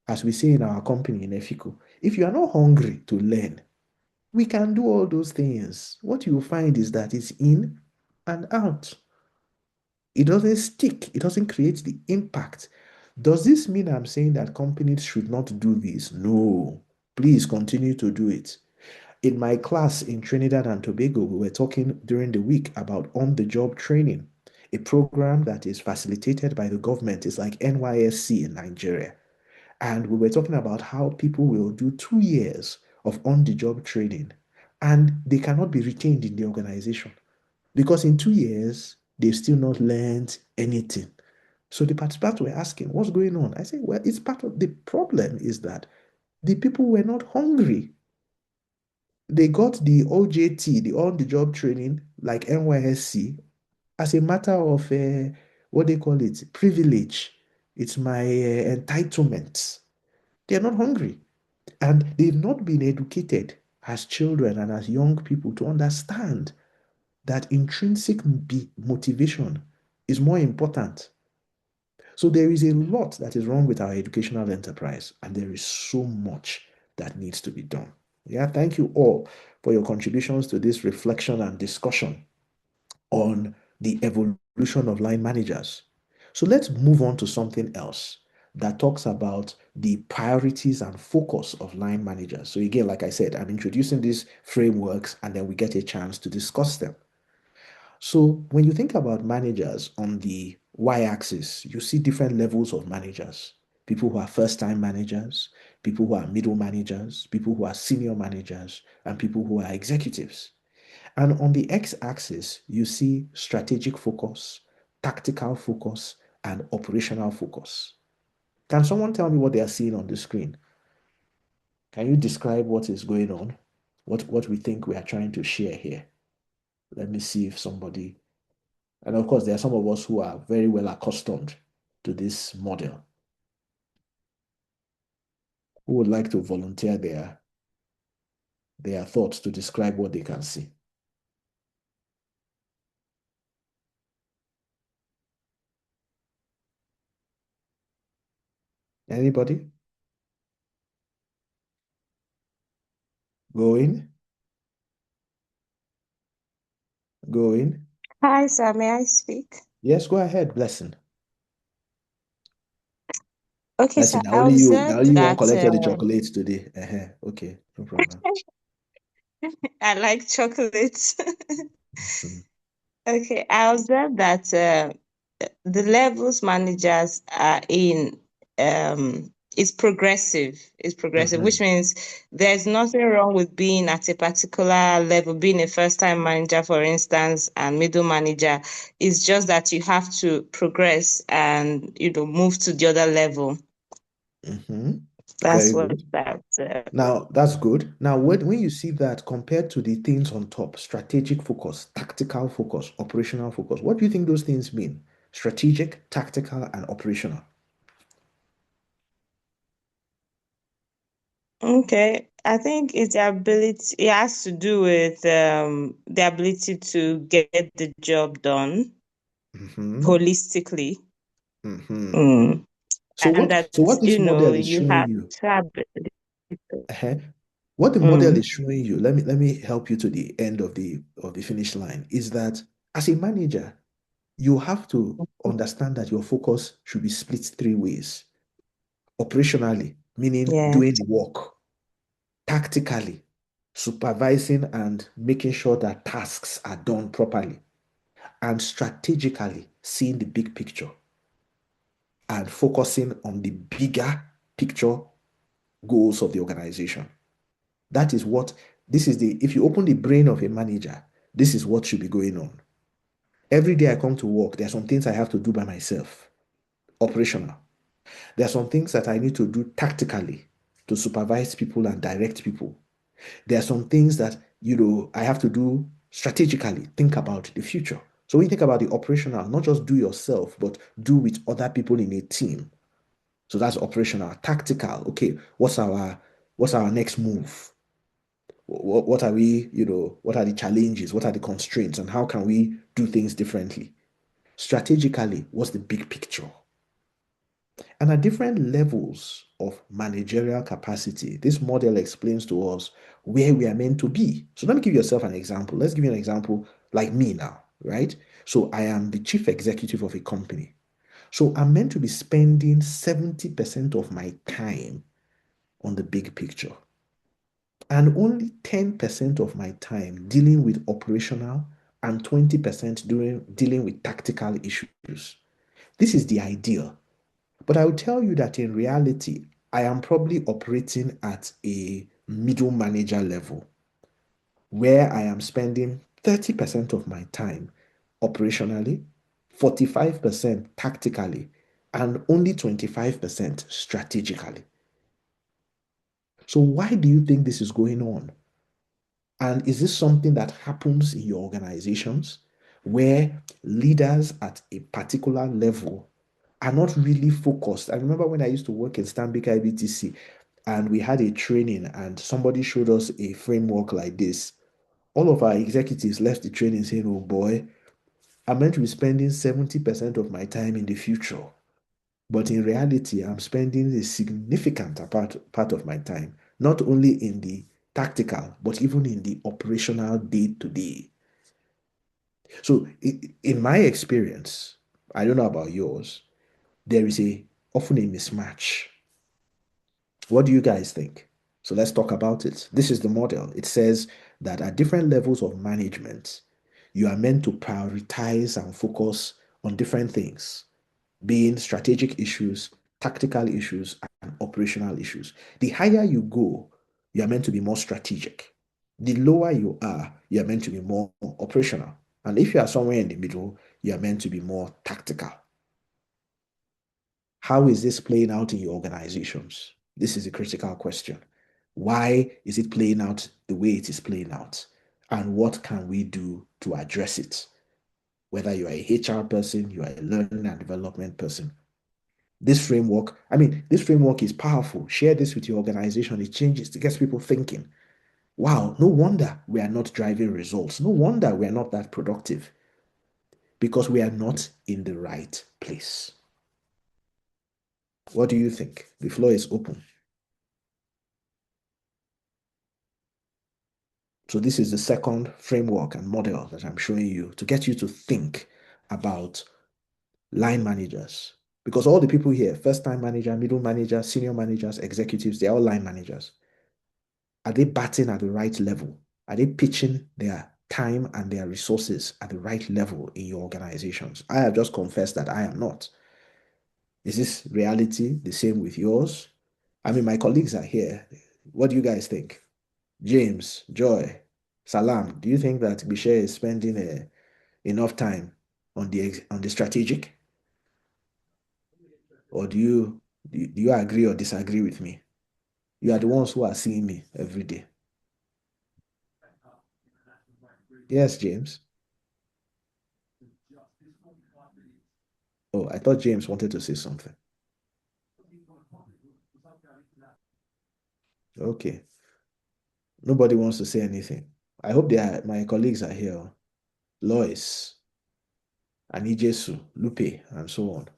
as we say in our company in Efiko, if you are not hungry to learn, we can do all those things. What you will find is that it's in and out. It doesn't stick. It doesn't create the impact. Does this mean I'm saying that companies should not do this? No. Please continue to do it. In my class in Trinidad and Tobago, we were talking during the week about on-the-job training, a program that is facilitated by the government. It's like NYSC in Nigeria. And we were talking about how people will do 2 years of on-the-job training and they cannot be retained in the organization because in 2 years, they've still not learned anything. So the participants were asking, what's going on? I said, well, it's part of the problem is that the people were not hungry. They got the OJT, the on-the-job training, like NYSC, as a matter of, what they call it, privilege. It's my entitlement. They're not hungry. And they've not been educated as children and as young people to understand that intrinsic motivation is more important. So there is a lot that is wrong with our educational enterprise, and there is so much that needs to be done. Yeah, thank you all for your contributions to this reflection and discussion on the evolution of line managers. So let's move on to something else that talks about the priorities and focus of line managers. So again, like I said, I'm introducing these frameworks and then we get a chance to discuss them. So when you think about managers on the y-axis, you see different levels of managers. People who are first-time managers, people who are middle managers, people who are senior managers, and people who are executives. And on the x-axis, you see strategic focus, tactical focus, and operational focus. Can someone tell me what they are seeing on the screen? Can you describe what is going on? What we think we are trying to share here? Let me see if somebody... And of course, there are some of us who are very well accustomed to this model. Who would like to volunteer their thoughts to describe what they can see? Anybody? Going? Going? Hi, sir. May I speak? Yes, go ahead, Blessing. Okay, Blessing, sir. now I only you observed want to that collect all the chocolates today. Okay, no problem. I like chocolates. Mhm. Okay, I observed that the levels managers are in is progressive. It's progressive, which means there's nothing wrong with being at a particular level, being a first-time manager, for instance, and middle manager. It's just that you have to progress and move to the other level. That's Very what good. that's. Now, that's good. Now, when you see that compared to the things on top, strategic focus, tactical focus, operational focus, what do you think those things mean? Strategic, tactical, and operational. Okay, I think it's the ability, it has to do with the ability to get the job done holistically. So And that, what this model is you showing have you, to have what the model is showing you, let me help you to the end of the finish line, is that as a manager, you have to understand that your focus should be split 3 ways. Operationally, meaning doing the work. Tactically, supervising and making sure that tasks are done properly. And strategically, seeing the big picture and focusing on the bigger picture goals of the organization. That is what, if you open the brain of a manager, this is what should be going on. Every day I come to work, there are some things I have to do by myself, operational. There are some things that I need to do tactically to supervise people and direct people. There are some things that, I have to do strategically, think about the future. So when you think about the operational, not just do yourself, but do with other people in a team. So that's operational. Tactical, okay, what's our next move? What are we, what are the challenges? What are the constraints? And how can we do things differently? Strategically, what's the big picture? And at different levels of managerial capacity, this model explains to us where we are meant to be. So let me give yourself an example. Let's give you an example like me now, right? So I am the chief executive of a company. So I'm meant to be spending 70% of my time on the big picture and only 10% of my time dealing with operational and 20% dealing with tactical issues. This is the ideal. But I will tell you that in reality, I am probably operating at a middle manager level where I am spending 30% of my time operationally, 45% tactically, and only 25% strategically. So, why do you think this is going on? And is this something that happens in your organizations where leaders at a particular level are not really focused? I remember when I used to work in Stanbic IBTC and we had a training and somebody showed us a framework like this. All of our executives left the training saying, oh boy, I'm meant to be spending 70% of my time in the future. But in reality, I'm spending a significant part of my time, not only in the tactical, but even in the operational day-to-day. So in my experience, I don't know about yours, there is often a mismatch. What do you guys think? So let's talk about it. This is the model. It says that at different levels of management, you are meant to prioritize and focus on different things, being strategic issues, tactical issues, and operational issues. The higher you go, you are meant to be more strategic. The lower you are meant to be more operational. And if you are somewhere in the middle, you are meant to be more tactical. How is this playing out in your organizations? This is a critical question. Why is it playing out the way it is playing out? And what can we do to address it? Whether you are a HR person, you are a learning and development person. This framework is powerful. Share this with your organization. It changes, it gets people thinking. Wow, no wonder we are not driving results. No wonder we are not that productive because we are not in the right place. What do you think? The floor is open. So this is the second framework and model that I'm showing you to get you to think about line managers. Because all the people here, first-time manager, middle manager, senior managers, executives, they're all line managers. Are they batting at the right level? Are they pitching their time and their resources at the right level in your organizations? I have just confessed that I am not. Is this reality the same with yours? I mean, my colleagues are here. What do you guys think? James, Joy, Salam, do you think that Bishay is spending enough time on the strategic? Or do you agree or disagree with me? You are the ones who are seeing me every day. Yes, James. Oh, I thought James wanted to say something. Okay. Nobody wants to say anything. I hope my colleagues are here. Lois, Anijesu, Lupe, and so on.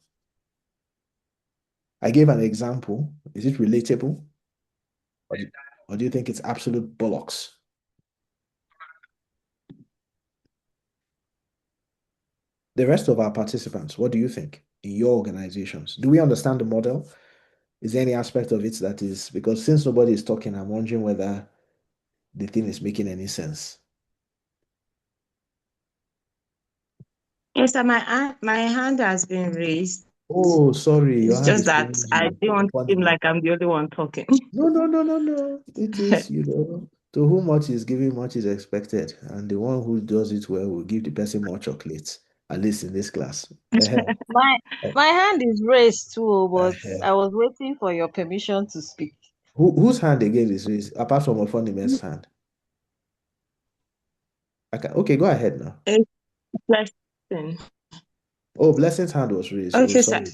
I gave an example. Is it relatable? Or do you think it's absolute bollocks? The rest of our participants, what do you think in your organizations? Do we understand the model? Is there any aspect of it that is, because since nobody is talking, I'm wondering whether the thing is making any sense. Yes, sir, my hand has been raised. Oh, sorry. It's just that I didn't want to seem like I'm the only one talking. No. It is, to whom much is given, much is expected. And the one who does it well will give the person more chocolates, at least in this class. My hand is raised too, but I was waiting for your permission to speak. Whose hand again is raised, apart from Ophonimus' hand? Okay, go ahead now. Blessing. Oh, Blessing's hand was raised. Okay, oh, sorry.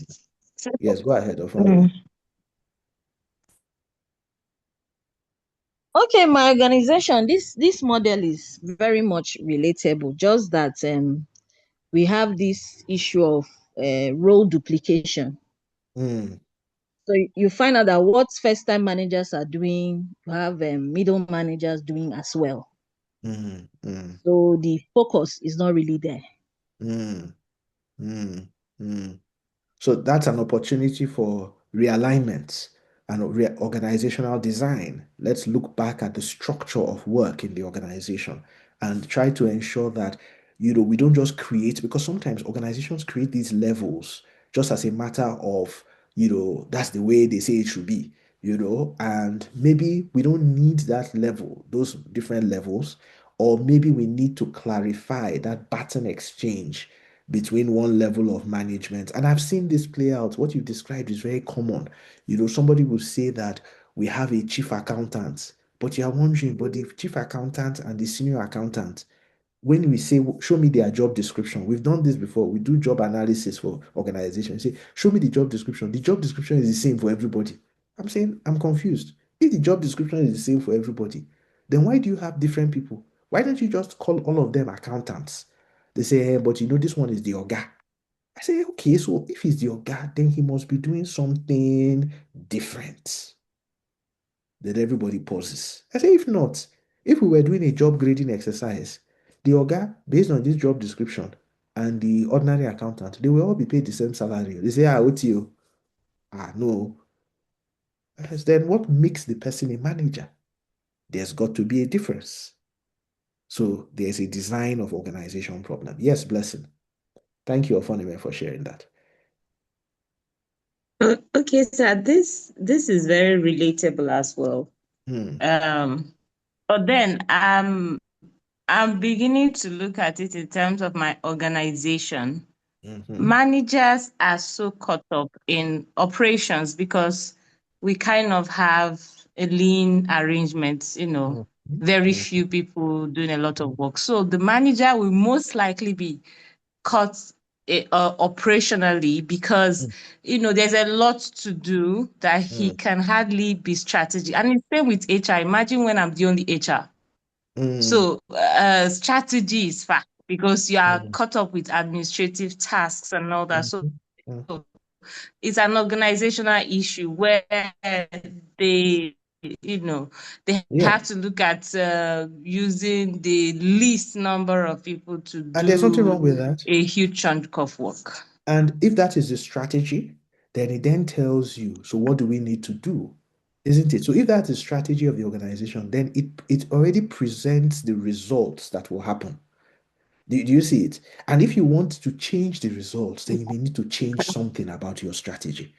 Sir. Yes, go ahead, Ophonimus. Okay, my organization, this model is very much relatable, just that we have this issue of role duplication. So you find out that what first-time managers are doing, you have middle managers doing as well. So the focus is not really there. So that's an opportunity for realignment and organizational design. Let's look back at the structure of work in the organization and try to ensure that, we don't just create, because sometimes organizations create these levels just as a matter of, that's the way they say it should be, and maybe we don't need that level, those different levels, or maybe we need to clarify that baton exchange between one level of management. And I've seen this play out. What you described is very common. Somebody will say that we have a chief accountant, but you're wondering, but the chief accountant and the senior accountant, when we say, show me their job description, we've done this before. We do job analysis for organizations. Say, show me the job description. The job description is the same for everybody. I'm saying, I'm confused. If the job description is the same for everybody, then why do you have different people? Why don't you just call all of them accountants? They say, hey, but this one is the Oga. I say, okay, so if he's the Oga, then he must be doing something different. Then everybody pauses. I say, if not, if we were doing a job grading exercise, the Oga, based on this job description, and the ordinary accountant, they will all be paid the same salary. They say, OTO. No. Then what makes the person a manager? There's got to be a difference. So there's a design of organization problem. Yes, Blessing. Thank you, Ofonime, for sharing that. Okay, sir. This is very relatable as well. But then I'm beginning to look at it in terms of my organization. Managers are so caught up in operations because we kind of have a lean arrangement, very few people doing a lot of work. So the manager will most likely be caught operationally because there's a lot to do that he can hardly be strategic. And it's same with HR. Imagine when I'm the only HR. So strategy is fact because you are caught up with administrative tasks and all that. So it's an organizational issue where they have to look at using the least number of people to do. And there's nothing wrong with that. A huge chunk of work. And if that is the strategy, then it then tells you, so what do we need to do? Isn't it? So if that's the strategy of the organization, then it already presents the results that will happen. Do you see it? And if you want to change the results, then you may need to change something about your strategy.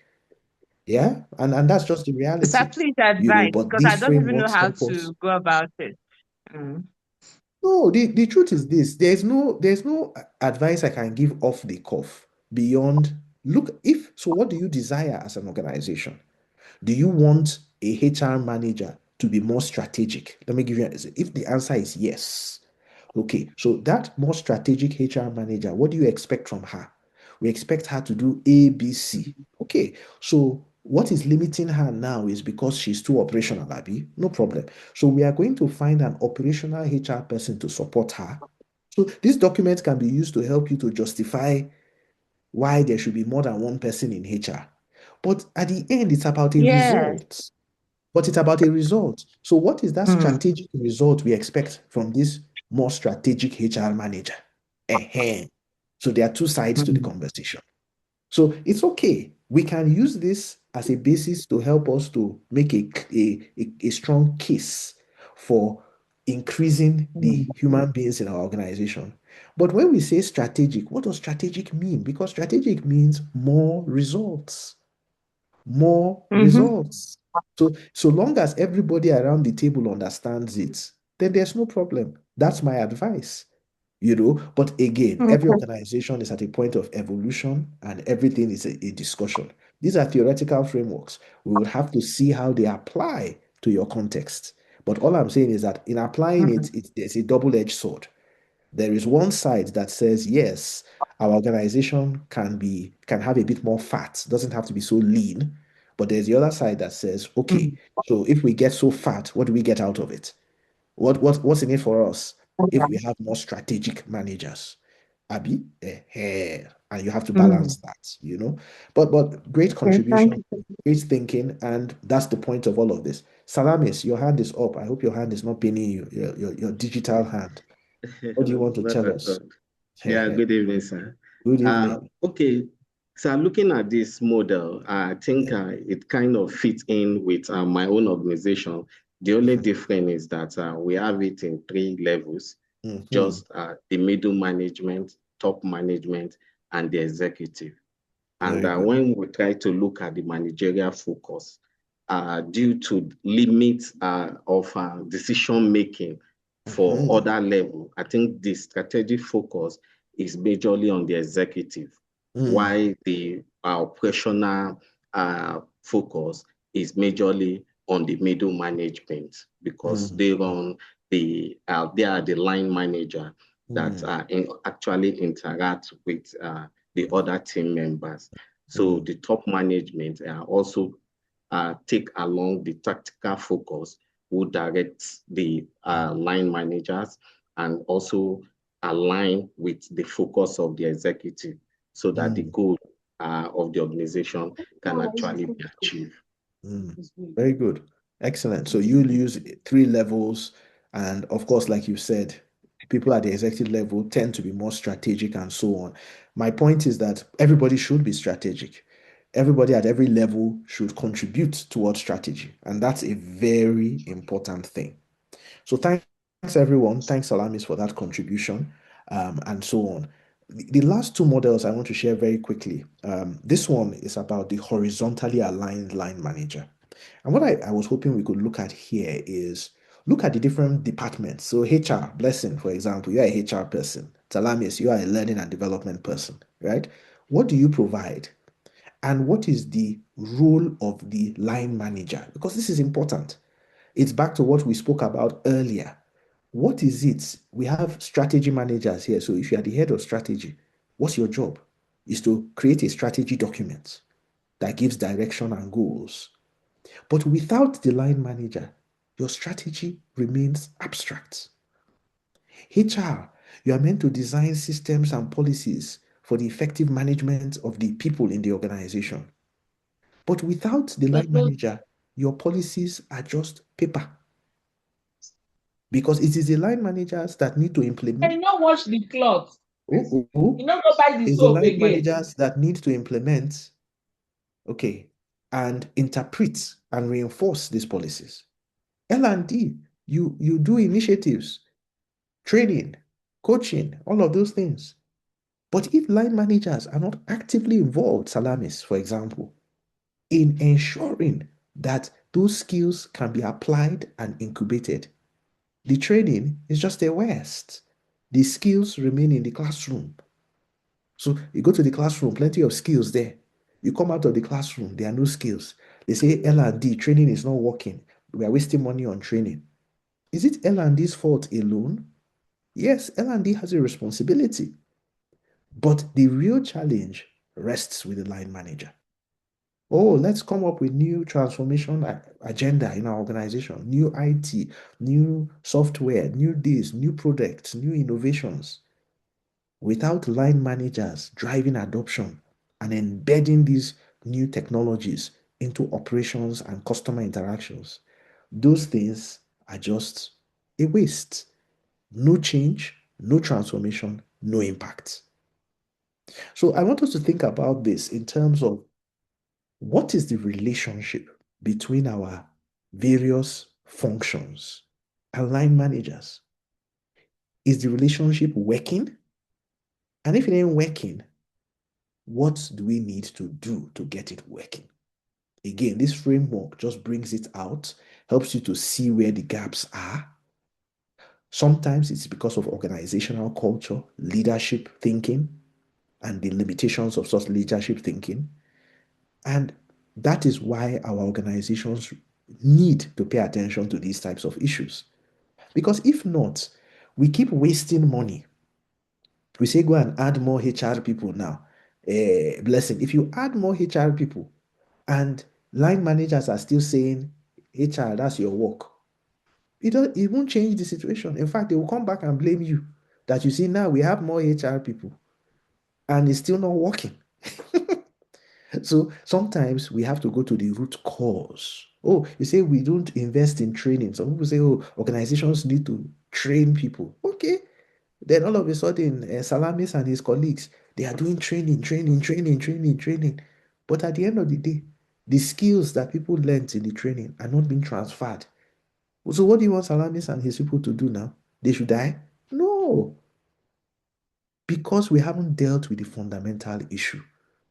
Yeah, and that's just the reality. So please advise, but because I don't even know how to go about it. No, the truth is this: there's no advice I can give off the cuff beyond what do you desire as an organization? Do you want a HR manager to be more strategic? Let me give you an answer. If the answer is yes, okay, so that more strategic HR manager, what do you expect from her? We expect her to do A, B, C. Okay, so what is limiting her now is because she's too operational, Abby. No problem. So we are going to find an operational HR person to support her. So this document can be used to help you to justify why there should be more than one person in HR. But at the end, it's about a result. But it's about a result. So what is that strategic result we expect from this more strategic HR manager? So there are two sides to the conversation. So it's okay. We can use this as a basis to help us to make a strong case for increasing the human beings in our organization. But when we say strategic, what does strategic mean? Because strategic means more results. More results. So long as everybody around the table understands it, then there's no problem. That's my advice. But again, every organization is at a point of evolution and everything is a discussion. These are theoretical frameworks. We would have to see how they apply to your context. But all I'm saying is that in applying it, there's a double-edged sword. There is one side that says, yes, our organization can have a bit more fat, doesn't have to be so lean. But there's the other side that says, okay, so if we get so fat, what do we get out of it? What's in it for us if we have more strategic managers? Abi, and you have to balance that, you know. But great contribution, great thinking, and that's the point of all of this. Salamis, your hand is up. I hope your hand is not pinning you, your digital hand. What do you want to Well tell us? Yeah, good evening, sir. Good evening. Okay, so looking at this model, I think it kind of fits in with my own organization. The only difference is that we have it in 3 levels, just the middle management, top management, and the executive. And when we try to look at the managerial focus, due to limits of decision-making for other level, I think the strategic focus is majorly on the executive, while the operational focus is majorly on the middle management, because they run they are the line manager that actually interact with the other team members. So the top management also take along the tactical focus, who directs the line managers and also align with the focus of the executive, so that the goal of the organization can actually be achieved. Very good. Excellent. So you'll use 3 levels. And of course, like you said, people at the executive level tend to be more strategic and so on. My point is that everybody should be strategic. Everybody at every level should contribute towards strategy. And that's a very important thing. So thanks everyone. Thanks Salamis for that contribution and so on. The last 2 models I want to share very quickly. This one is about the horizontally aligned line manager. And what I was hoping we could look at here is look at the different departments. So HR, Blessing, for example, you are a HR person. Salamis, you are a learning and development person, right? What do you provide? And what is the role of the line manager? Because this is important. It's back to what we spoke about earlier. What is it? We have strategy managers here. So if you are the head of strategy, what's your job? Is to create a strategy document that gives direction and goals. But without the line manager, your strategy remains abstract. HR, you are meant to design systems and policies for the effective management of the people in the organization. But without the line manager, your policies are just paper. Because it is the line managers that need to implement. You not wash the cloth. You not go buy the it's soap the line again. managers that need to implement, and interpret and reinforce these policies. L&D, you do initiatives, training, coaching, all of those things. But if line managers are not actively involved, Salamis, for example, in ensuring that those skills can be applied and incubated, the training is just a waste. The skills remain in the classroom. So you go to the classroom, plenty of skills there. You come out of the classroom, there are no skills. They say L&D, training is not working. We are wasting money on training. Is it L&D's fault alone? Yes, L&D has a responsibility. But the real challenge rests with the line manager. Oh, let's come up with new transformation agenda in our organization, new IT, new software, new this, new products, new innovations. Without line managers driving adoption and embedding these new technologies into operations and customer interactions, those things are just a waste. No change, no transformation, no impact. So I want us to think about this in terms of what is the relationship between our various functions and line managers? Is the relationship working? And if it ain't working, what do we need to do to get it working? Again, this framework just brings it out, helps you to see where the gaps are. Sometimes it's because of organizational culture, leadership thinking, and the limitations of such leadership thinking. And that is why our organizations need to pay attention to these types of issues. Because if not, we keep wasting money. We say go and add more HR people now. Blessing. If you add more HR people and line managers are still saying, HR, that's your work. It won't change the situation. In fact, they will come back and blame you that you see now we have more HR people and it's still not working. So sometimes we have to go to the root cause. Oh, you say we don't invest in training. Some people say, oh, organizations need to train people. Okay. Then all of a sudden, Salamis and his colleagues, they are doing training. But at the end of the day, the skills that people learned in the training are not being transferred. So what do you want Salamis and his people to do now? They should die? No. Because we haven't dealt with the fundamental issue,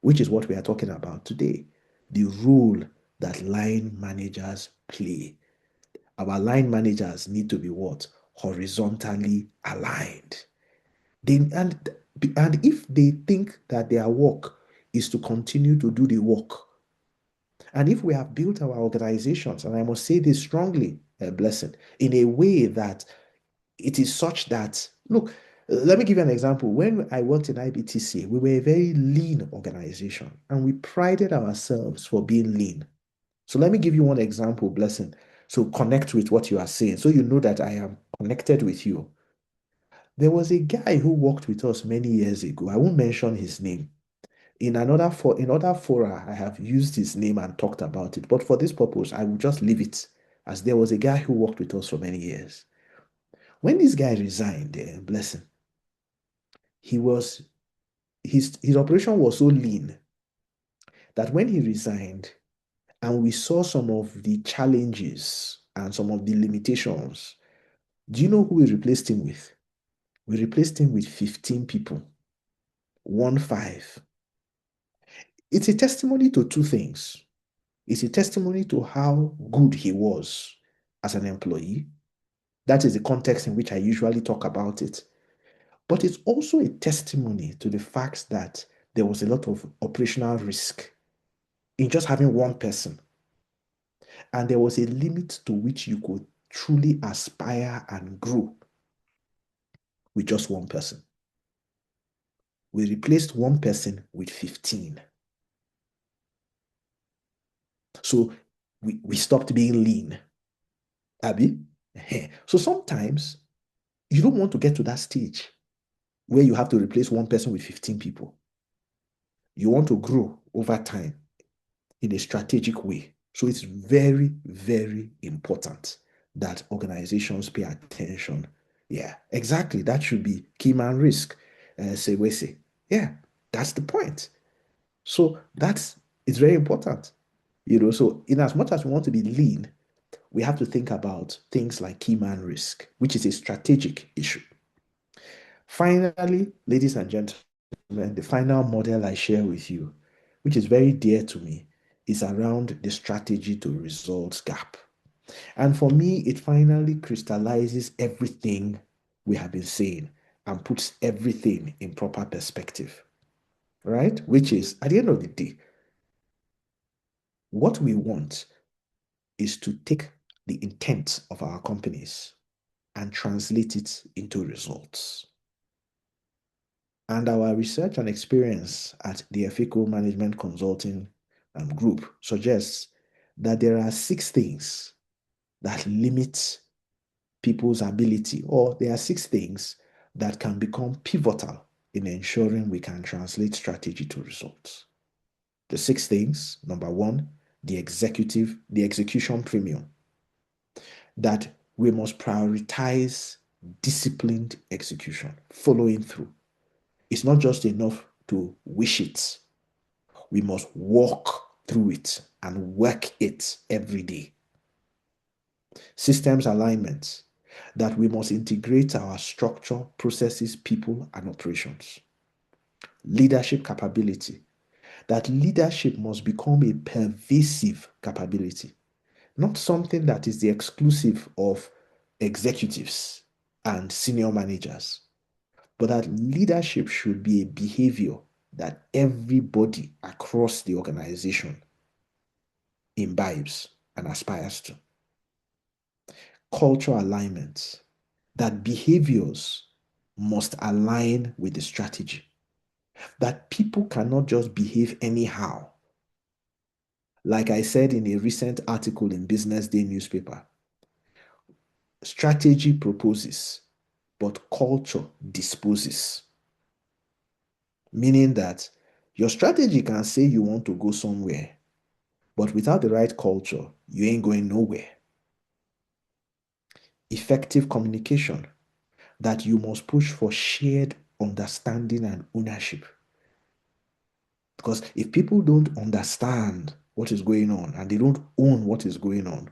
which is what we are talking about today, the role that line managers play. Our line managers need to be what? Horizontally aligned. And if they think that their work is to continue to do the work, and if we have built our organizations, and I must say this strongly, Blessed, in a way that it is such that, look, let me give you an example. When I worked in IBTC, we were a very lean organization, and we prided ourselves for being lean. So let me give you one example, Blessing. So connect with what you are saying, so you know that I am connected with you. There was a guy who worked with us many years ago. I won't mention his name. In other fora, I have used his name and talked about it. But for this purpose, I will just leave it as there was a guy who worked with us for many years. When this guy resigned, Blessing, his operation was so lean that when he resigned and we saw some of the challenges and some of the limitations, do you know who we replaced him with? We replaced him with 15 people. 15. It's a testimony to two things. It's a testimony to how good he was as an employee. That is the context in which I usually talk about it. But it's also a testimony to the fact that there was a lot of operational risk in just having one person. And there was a limit to which you could truly aspire and grow with just one person. We replaced one person with 15. So we stopped being lean. Abby? So sometimes you don't want to get to that stage where you have to replace one person with 15 people. You want to grow over time in a strategic way. So it's very, very important that organizations pay attention. Yeah, exactly. That should be key man risk. Say. Yeah, that's the point. So it's very important. So in as much as we want to be lean, we have to think about things like key man risk, which is a strategic issue. Finally, ladies and gentlemen, the final model I share with you, which is very dear to me, is around the strategy to results gap. And for me, it finally crystallizes everything we have been saying and puts everything in proper perspective, right? Which is, at the end of the day, what we want is to take the intent of our companies and translate it into results. And our research and experience at the Effico Management Consulting Group suggests that there are 6 things that limit people's ability, or there are 6 things that can become pivotal in ensuring we can translate strategy to results. The 6 things: number 1, the execution premium, that we must prioritize disciplined execution, following through. It's not just enough to wish it. We must walk through it and work it every day. Systems alignment, that we must integrate our structure, processes, people, and operations. Leadership capability, that leadership must become a pervasive capability, not something that is the exclusive of executives and senior managers, but that leadership should be a behavior that everybody across the organization imbibes and aspires to. Cultural alignment, that behaviors must align with the strategy, that people cannot just behave anyhow, Like I said in a recent article in Business Day newspaper, strategy proposes, but culture disposes. Meaning that your strategy can say you want to go somewhere, but without the right culture, you ain't going nowhere. Effective communication, that you must push for shared understanding and ownership. Because if people don't understand what is going on and they don't own what is going on,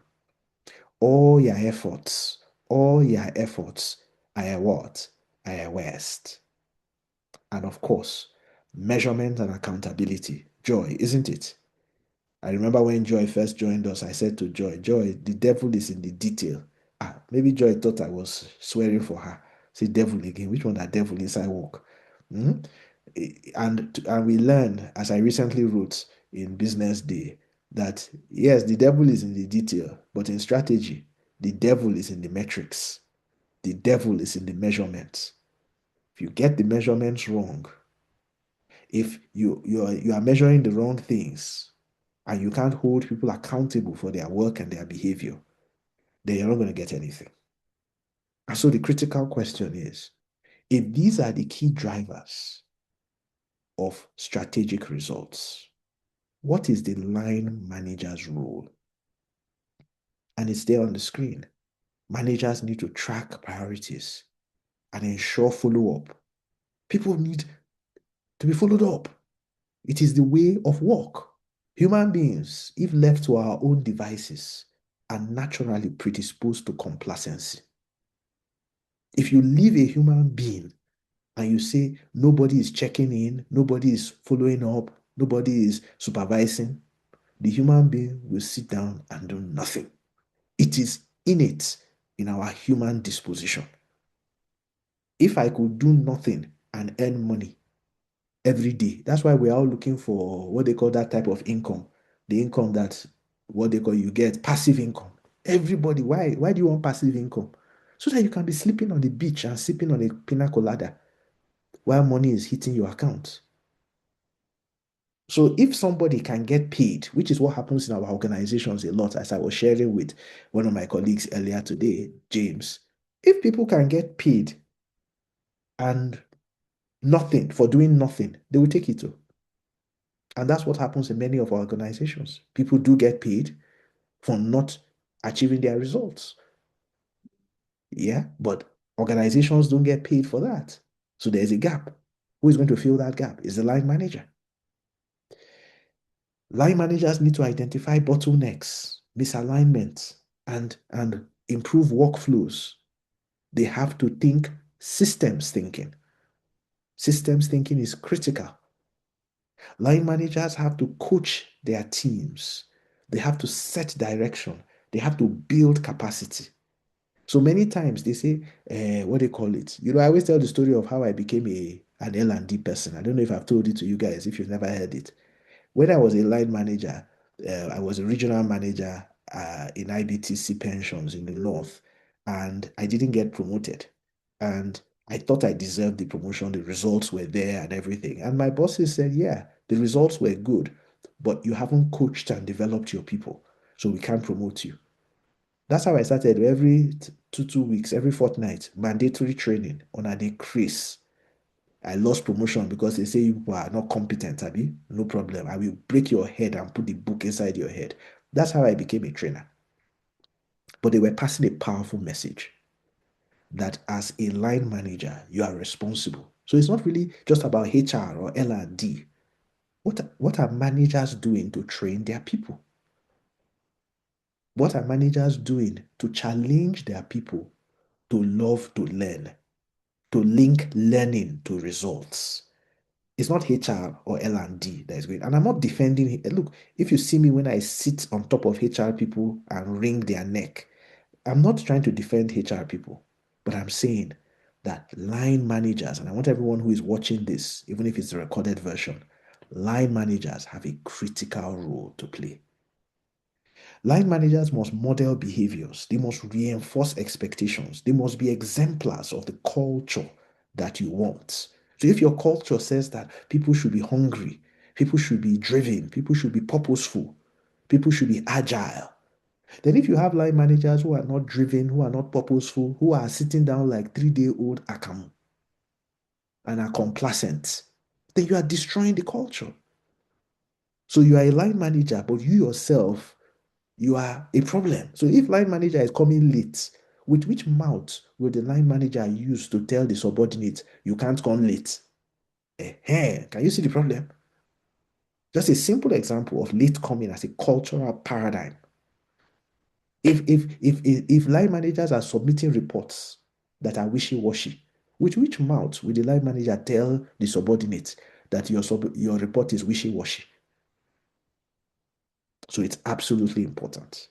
all your efforts are a what? Are a waste. And of course, measurement and accountability. Joy, isn't it? I remember when Joy first joined us, I said to Joy, the devil is in the detail. Maybe Joy thought I was swearing for her. Say devil again. Which one that devil inside work? And we learned, as I recently wrote in Business Day, that yes, the devil is in the detail, but in strategy, the devil is in the metrics. The devil is in the measurements. If you get the measurements wrong, if you are measuring the wrong things, and you can't hold people accountable for their work and their behavior, then you're not going to get anything. And so the critical question is, if these are the key drivers of strategic results, what is the line manager's role? And it's there on the screen. Managers need to track priorities and ensure follow-up. People need to be followed up. It is the way of work. Human beings, if left to our own devices, are naturally predisposed to complacency. If you leave a human being and you say nobody is checking in, nobody is following up, nobody is supervising, the human being will sit down and do nothing. It is innate in our human disposition. If I could do nothing and earn money every day, that's why we're all looking for what they call that type of income, the income that what they call you get passive income. Everybody, why do you want passive income? So that you can be sleeping on the beach and sipping on a pina colada while money is hitting your account. So if somebody can get paid, which is what happens in our organizations a lot, as I was sharing with one of my colleagues earlier today, James, if people can get paid and nothing for doing nothing, they will take it too. And that's what happens in many of our organizations. People do get paid for not achieving their results. Yeah, but organizations don't get paid for that. So there's a gap. Who is going to fill that gap? Is the line manager. Line managers need to identify bottlenecks, misalignments, and improve workflows. They have to think systems thinking. Systems thinking is critical. Line managers have to coach their teams. They have to set direction. They have to build capacity. So many times they say, what do they call it? I always tell the story of how I became an L&D person. I don't know if I've told it to you guys, if you've never heard it. When I was a line manager, I was a regional manager in IBTC Pensions in the North, and I didn't get promoted. And I thought I deserved the promotion. The results were there and everything. And my bosses said, yeah, the results were good, but you haven't coached and developed your people, so we can't promote you. That's how I started. Every two weeks, every fortnight, mandatory training on an increase. I lost promotion because they say you are not competent, Abi. No problem. I will break your head and put the book inside your head. That's how I became a trainer. But they were passing a powerful message that as a line manager, you are responsible. So it's not really just about HR or L&D. What are managers doing to train their people? What are managers doing to challenge their people to love to learn, to link learning to results? It's not HR or L&D that is great. And I'm not defending. Look, if you see me when I sit on top of HR people and wring their neck, I'm not trying to defend HR people, but I'm saying that line managers, and I want everyone who is watching this, even if it's a recorded version, line managers have a critical role to play. Line managers must model behaviors. They must reinforce expectations. They must be exemplars of the culture that you want. So if your culture says that people should be hungry, people should be driven, people should be purposeful, People should be agile. Then if you have line managers who are not driven, who are not purposeful, who are sitting down like 3-day-old akamu and are complacent, then you are destroying the culture. So you are a line manager, but you yourself, you are a problem. So if line manager is coming late, with which mouth will the line manager use to tell the subordinate, you can't come late? Can you see the problem? Just a simple example of late coming as a cultural paradigm. If line managers are submitting reports that are wishy-washy, with which mouth will the line manager tell the subordinate that your report is wishy-washy? So it's absolutely important.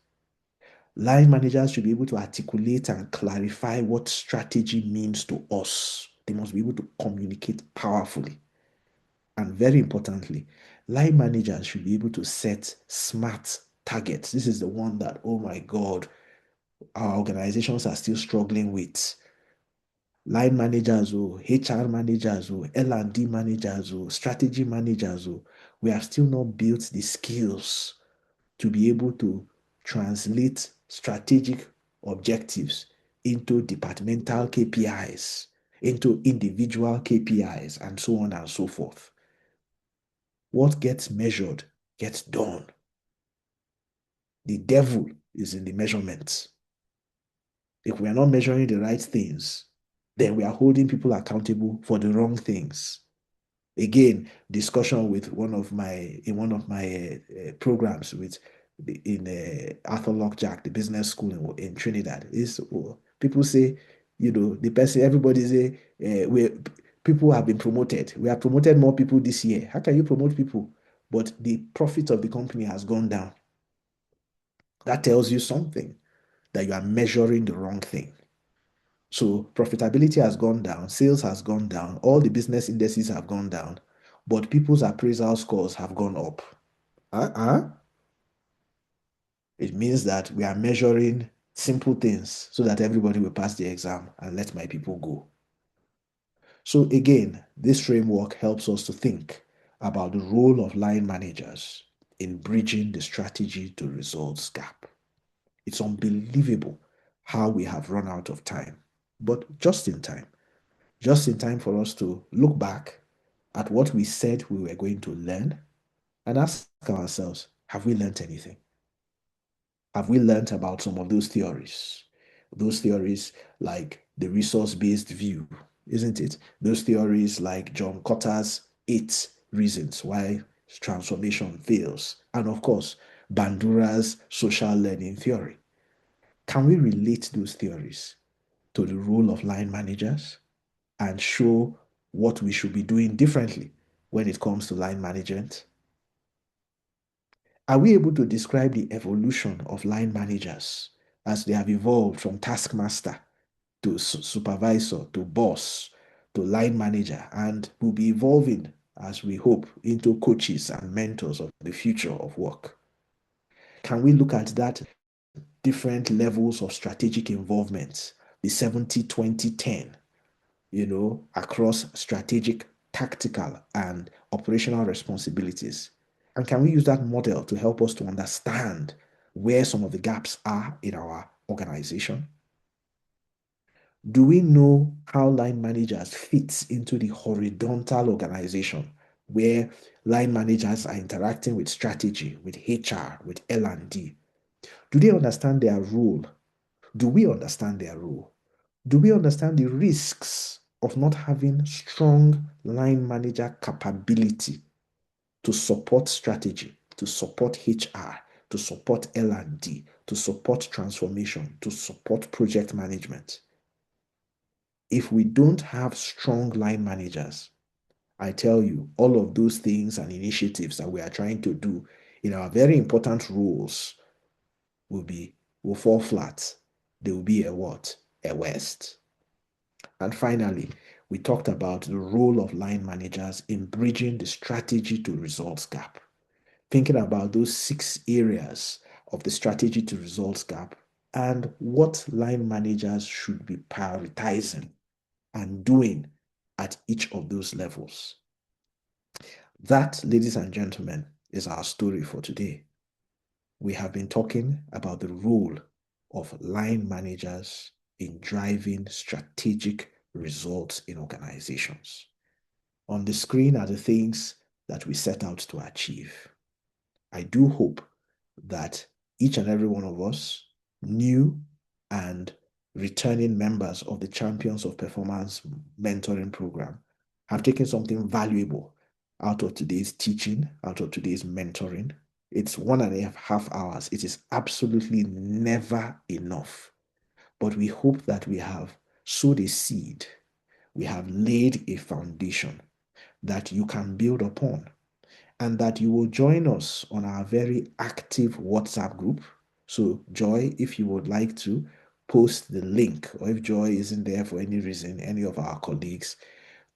Line managers should be able to articulate and clarify what strategy means to us. They must be able to communicate powerfully. And very importantly, line managers should be able to set smart targets. This is the one that, oh my God, our organizations are still struggling with. Line managers, HR managers, L&D managers, strategy managers, we have still not built the skills to be able to translate strategic objectives into departmental KPIs, into individual KPIs, and so on and so forth. What gets measured gets done. The devil is in the measurements. If we are not measuring the right things, then we are holding people accountable for the wrong things. Again, discussion with in one of my programs in Arthur Lockjack, the business school in Trinidad, is people say, the person, everybody say, people have been promoted. We have promoted more people this year. How can you promote people, but the profit of the company has gone down? That tells you something, that you are measuring the wrong thing. So profitability has gone down, sales has gone down, all the business indices have gone down, but people's appraisal scores have gone up. It means that we are measuring simple things so that everybody will pass the exam and let my people go. So again, this framework helps us to think about the role of line managers in bridging the strategy to results gap. It's unbelievable how we have run out of time, but just in time for us to look back at what we said we were going to learn and ask ourselves, have we learned anything? Have we learned about some of those theories? Those theories like the resource-based view, isn't it? Those theories like John Cotter's 8 reasons why transformation fails. And of course, Bandura's social learning theory. Can we relate those theories to the role of line managers and show what we should be doing differently when it comes to line management? Are we able to describe the evolution of line managers as they have evolved from taskmaster to supervisor to boss to line manager, and will be evolving, as we hope, into coaches and mentors of the future of work? Can we look at that different levels of strategic involvement, the 70-20-10, across strategic, tactical, and operational responsibilities? And can we use that model to help us to understand where some of the gaps are in our organization? Do we know how line managers fit into the horizontal organization where line managers are interacting with strategy, with HR, with L&D? Do they understand their role? Do we understand their role? Do we understand the risks of not having strong line manager capability to support strategy, to support HR, to support L&D, to support transformation, to support project management? If we don't have strong line managers, I tell you, all of those things and initiatives that we are trying to do in our very important roles will fall flat. They will be a what? A waste. And finally, we talked about the role of line managers in bridging the strategy to results gap. Thinking about those 6 areas of the strategy to results gap and what line managers should be prioritizing and doing at each of those levels. That, ladies and gentlemen, is our story for today. we have been talking about the role of line managers in driving strategic results in organizations. On the screen are the things that we set out to achieve. I do hope that each and every one of us, new and returning members of the Champions of Performance Mentoring Program, have taken something valuable out of today's teaching, out of today's mentoring. It's 1.5 hours. It is absolutely never enough. But we hope that we have sowed a seed. We have laid a foundation that you can build upon, and that you will join us on our very active WhatsApp group. So Joy, if you would like to post the link, or if Joy isn't there for any reason, any of our colleagues,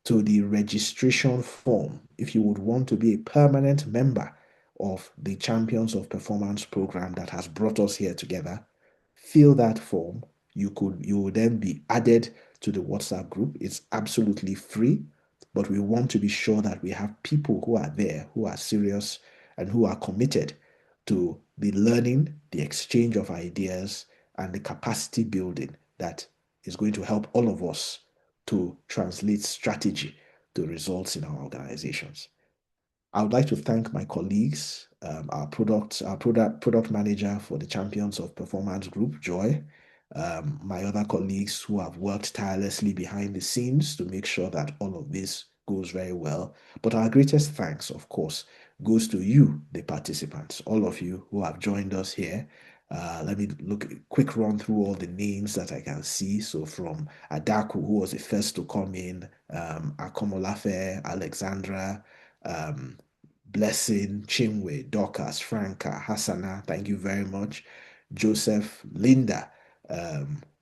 to the registration form, if you would want to be a permanent member of the Champions of Performance program that has brought us here together, fill that form. You will then be added to the WhatsApp group. It's absolutely free, but we want to be sure that we have people who are there, who are serious and who are committed to the learning, the exchange of ideas, and the capacity building that is going to help all of us to translate strategy to results in our organizations. I would like to thank my colleagues, our product manager for the Champions of Performance Group, Joy, my other colleagues who have worked tirelessly behind the scenes to make sure that all of this goes very well. But our greatest thanks, of course, goes to you, the participants, all of you who have joined us here. Let me quick run through all the names that I can see. So from Adaku, who was the first to come in, Akomolafe, Alexandra, Blessing, Chimwe, Dorcas, Franca, Hassana, thank you very much. Joseph, Linda,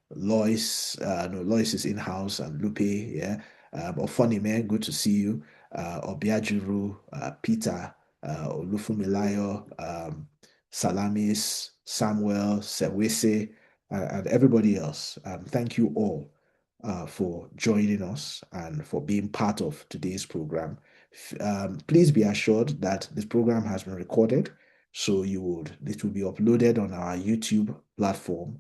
Lois, no, Lois is in-house, and Lupe, yeah. Ofonime, good to see you. Obiajuru, Peter, Olufumilayo, Salamis, Samuel, Sewese, and everybody else. Thank you all for joining us and for being part of today's program. Please be assured that this program has been recorded, so it will be uploaded on our YouTube platform.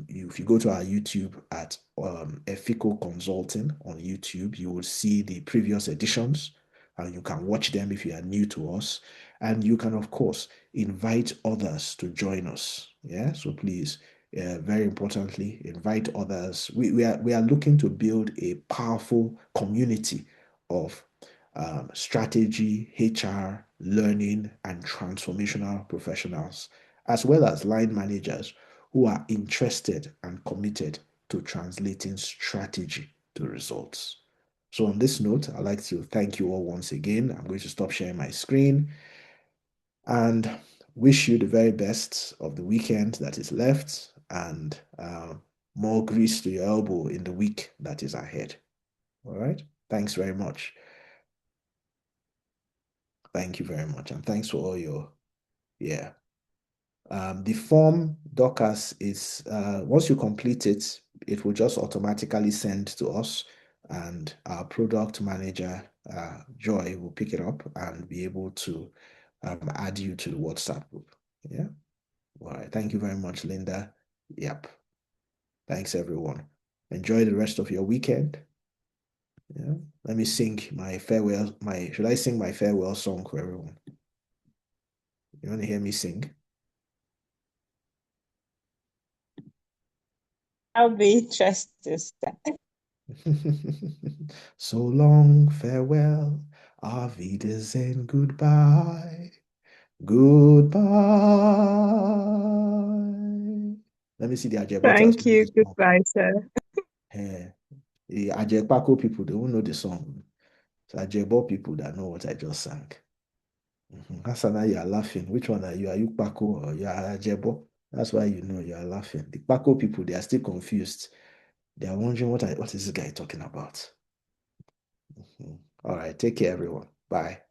If you go to our YouTube at Efiko Consulting on YouTube, you will see the previous editions, and you can watch them if you are new to us. And you can, of course, invite others to join us. Yeah, so please, very importantly, invite others. We are looking to build a powerful community of strategy, HR, learning, and transformational professionals, as well as line managers who are interested and committed to translating strategy to results. So on this note, I'd like to thank you all once again. I'm going to stop sharing my screen and wish you the very best of the weekend that is left, and more grease to your elbow in the week that is ahead. All right. Thanks very much. Thank you very much. And thanks for all your, the form, Dorcas, is, once you complete it, it will just automatically send to us, and our product manager, Joy, will pick it up and be able to add you to the WhatsApp group. Yeah. All right. Thank you very much, Linda. Yep. Thanks, everyone. Enjoy the rest of your weekend. Yeah. Let me sing my farewell. Should I sing my farewell song for everyone? You want to hear me sing? I'll be interested. So long, farewell, auf Wiedersehen, goodbye, goodbye. Let me see the Ajebotas. Thank you. Goodbye, sir. The Ajebako people, they won't know the song. So Ajebo people that know what I just sang. Hassana, you are laughing. Which one are you? Are you Pako or you are Ajebo? That's why you know you are laughing. The Pako people, they are still confused. They are wondering what is this guy talking about. All right. Take care, everyone. Bye.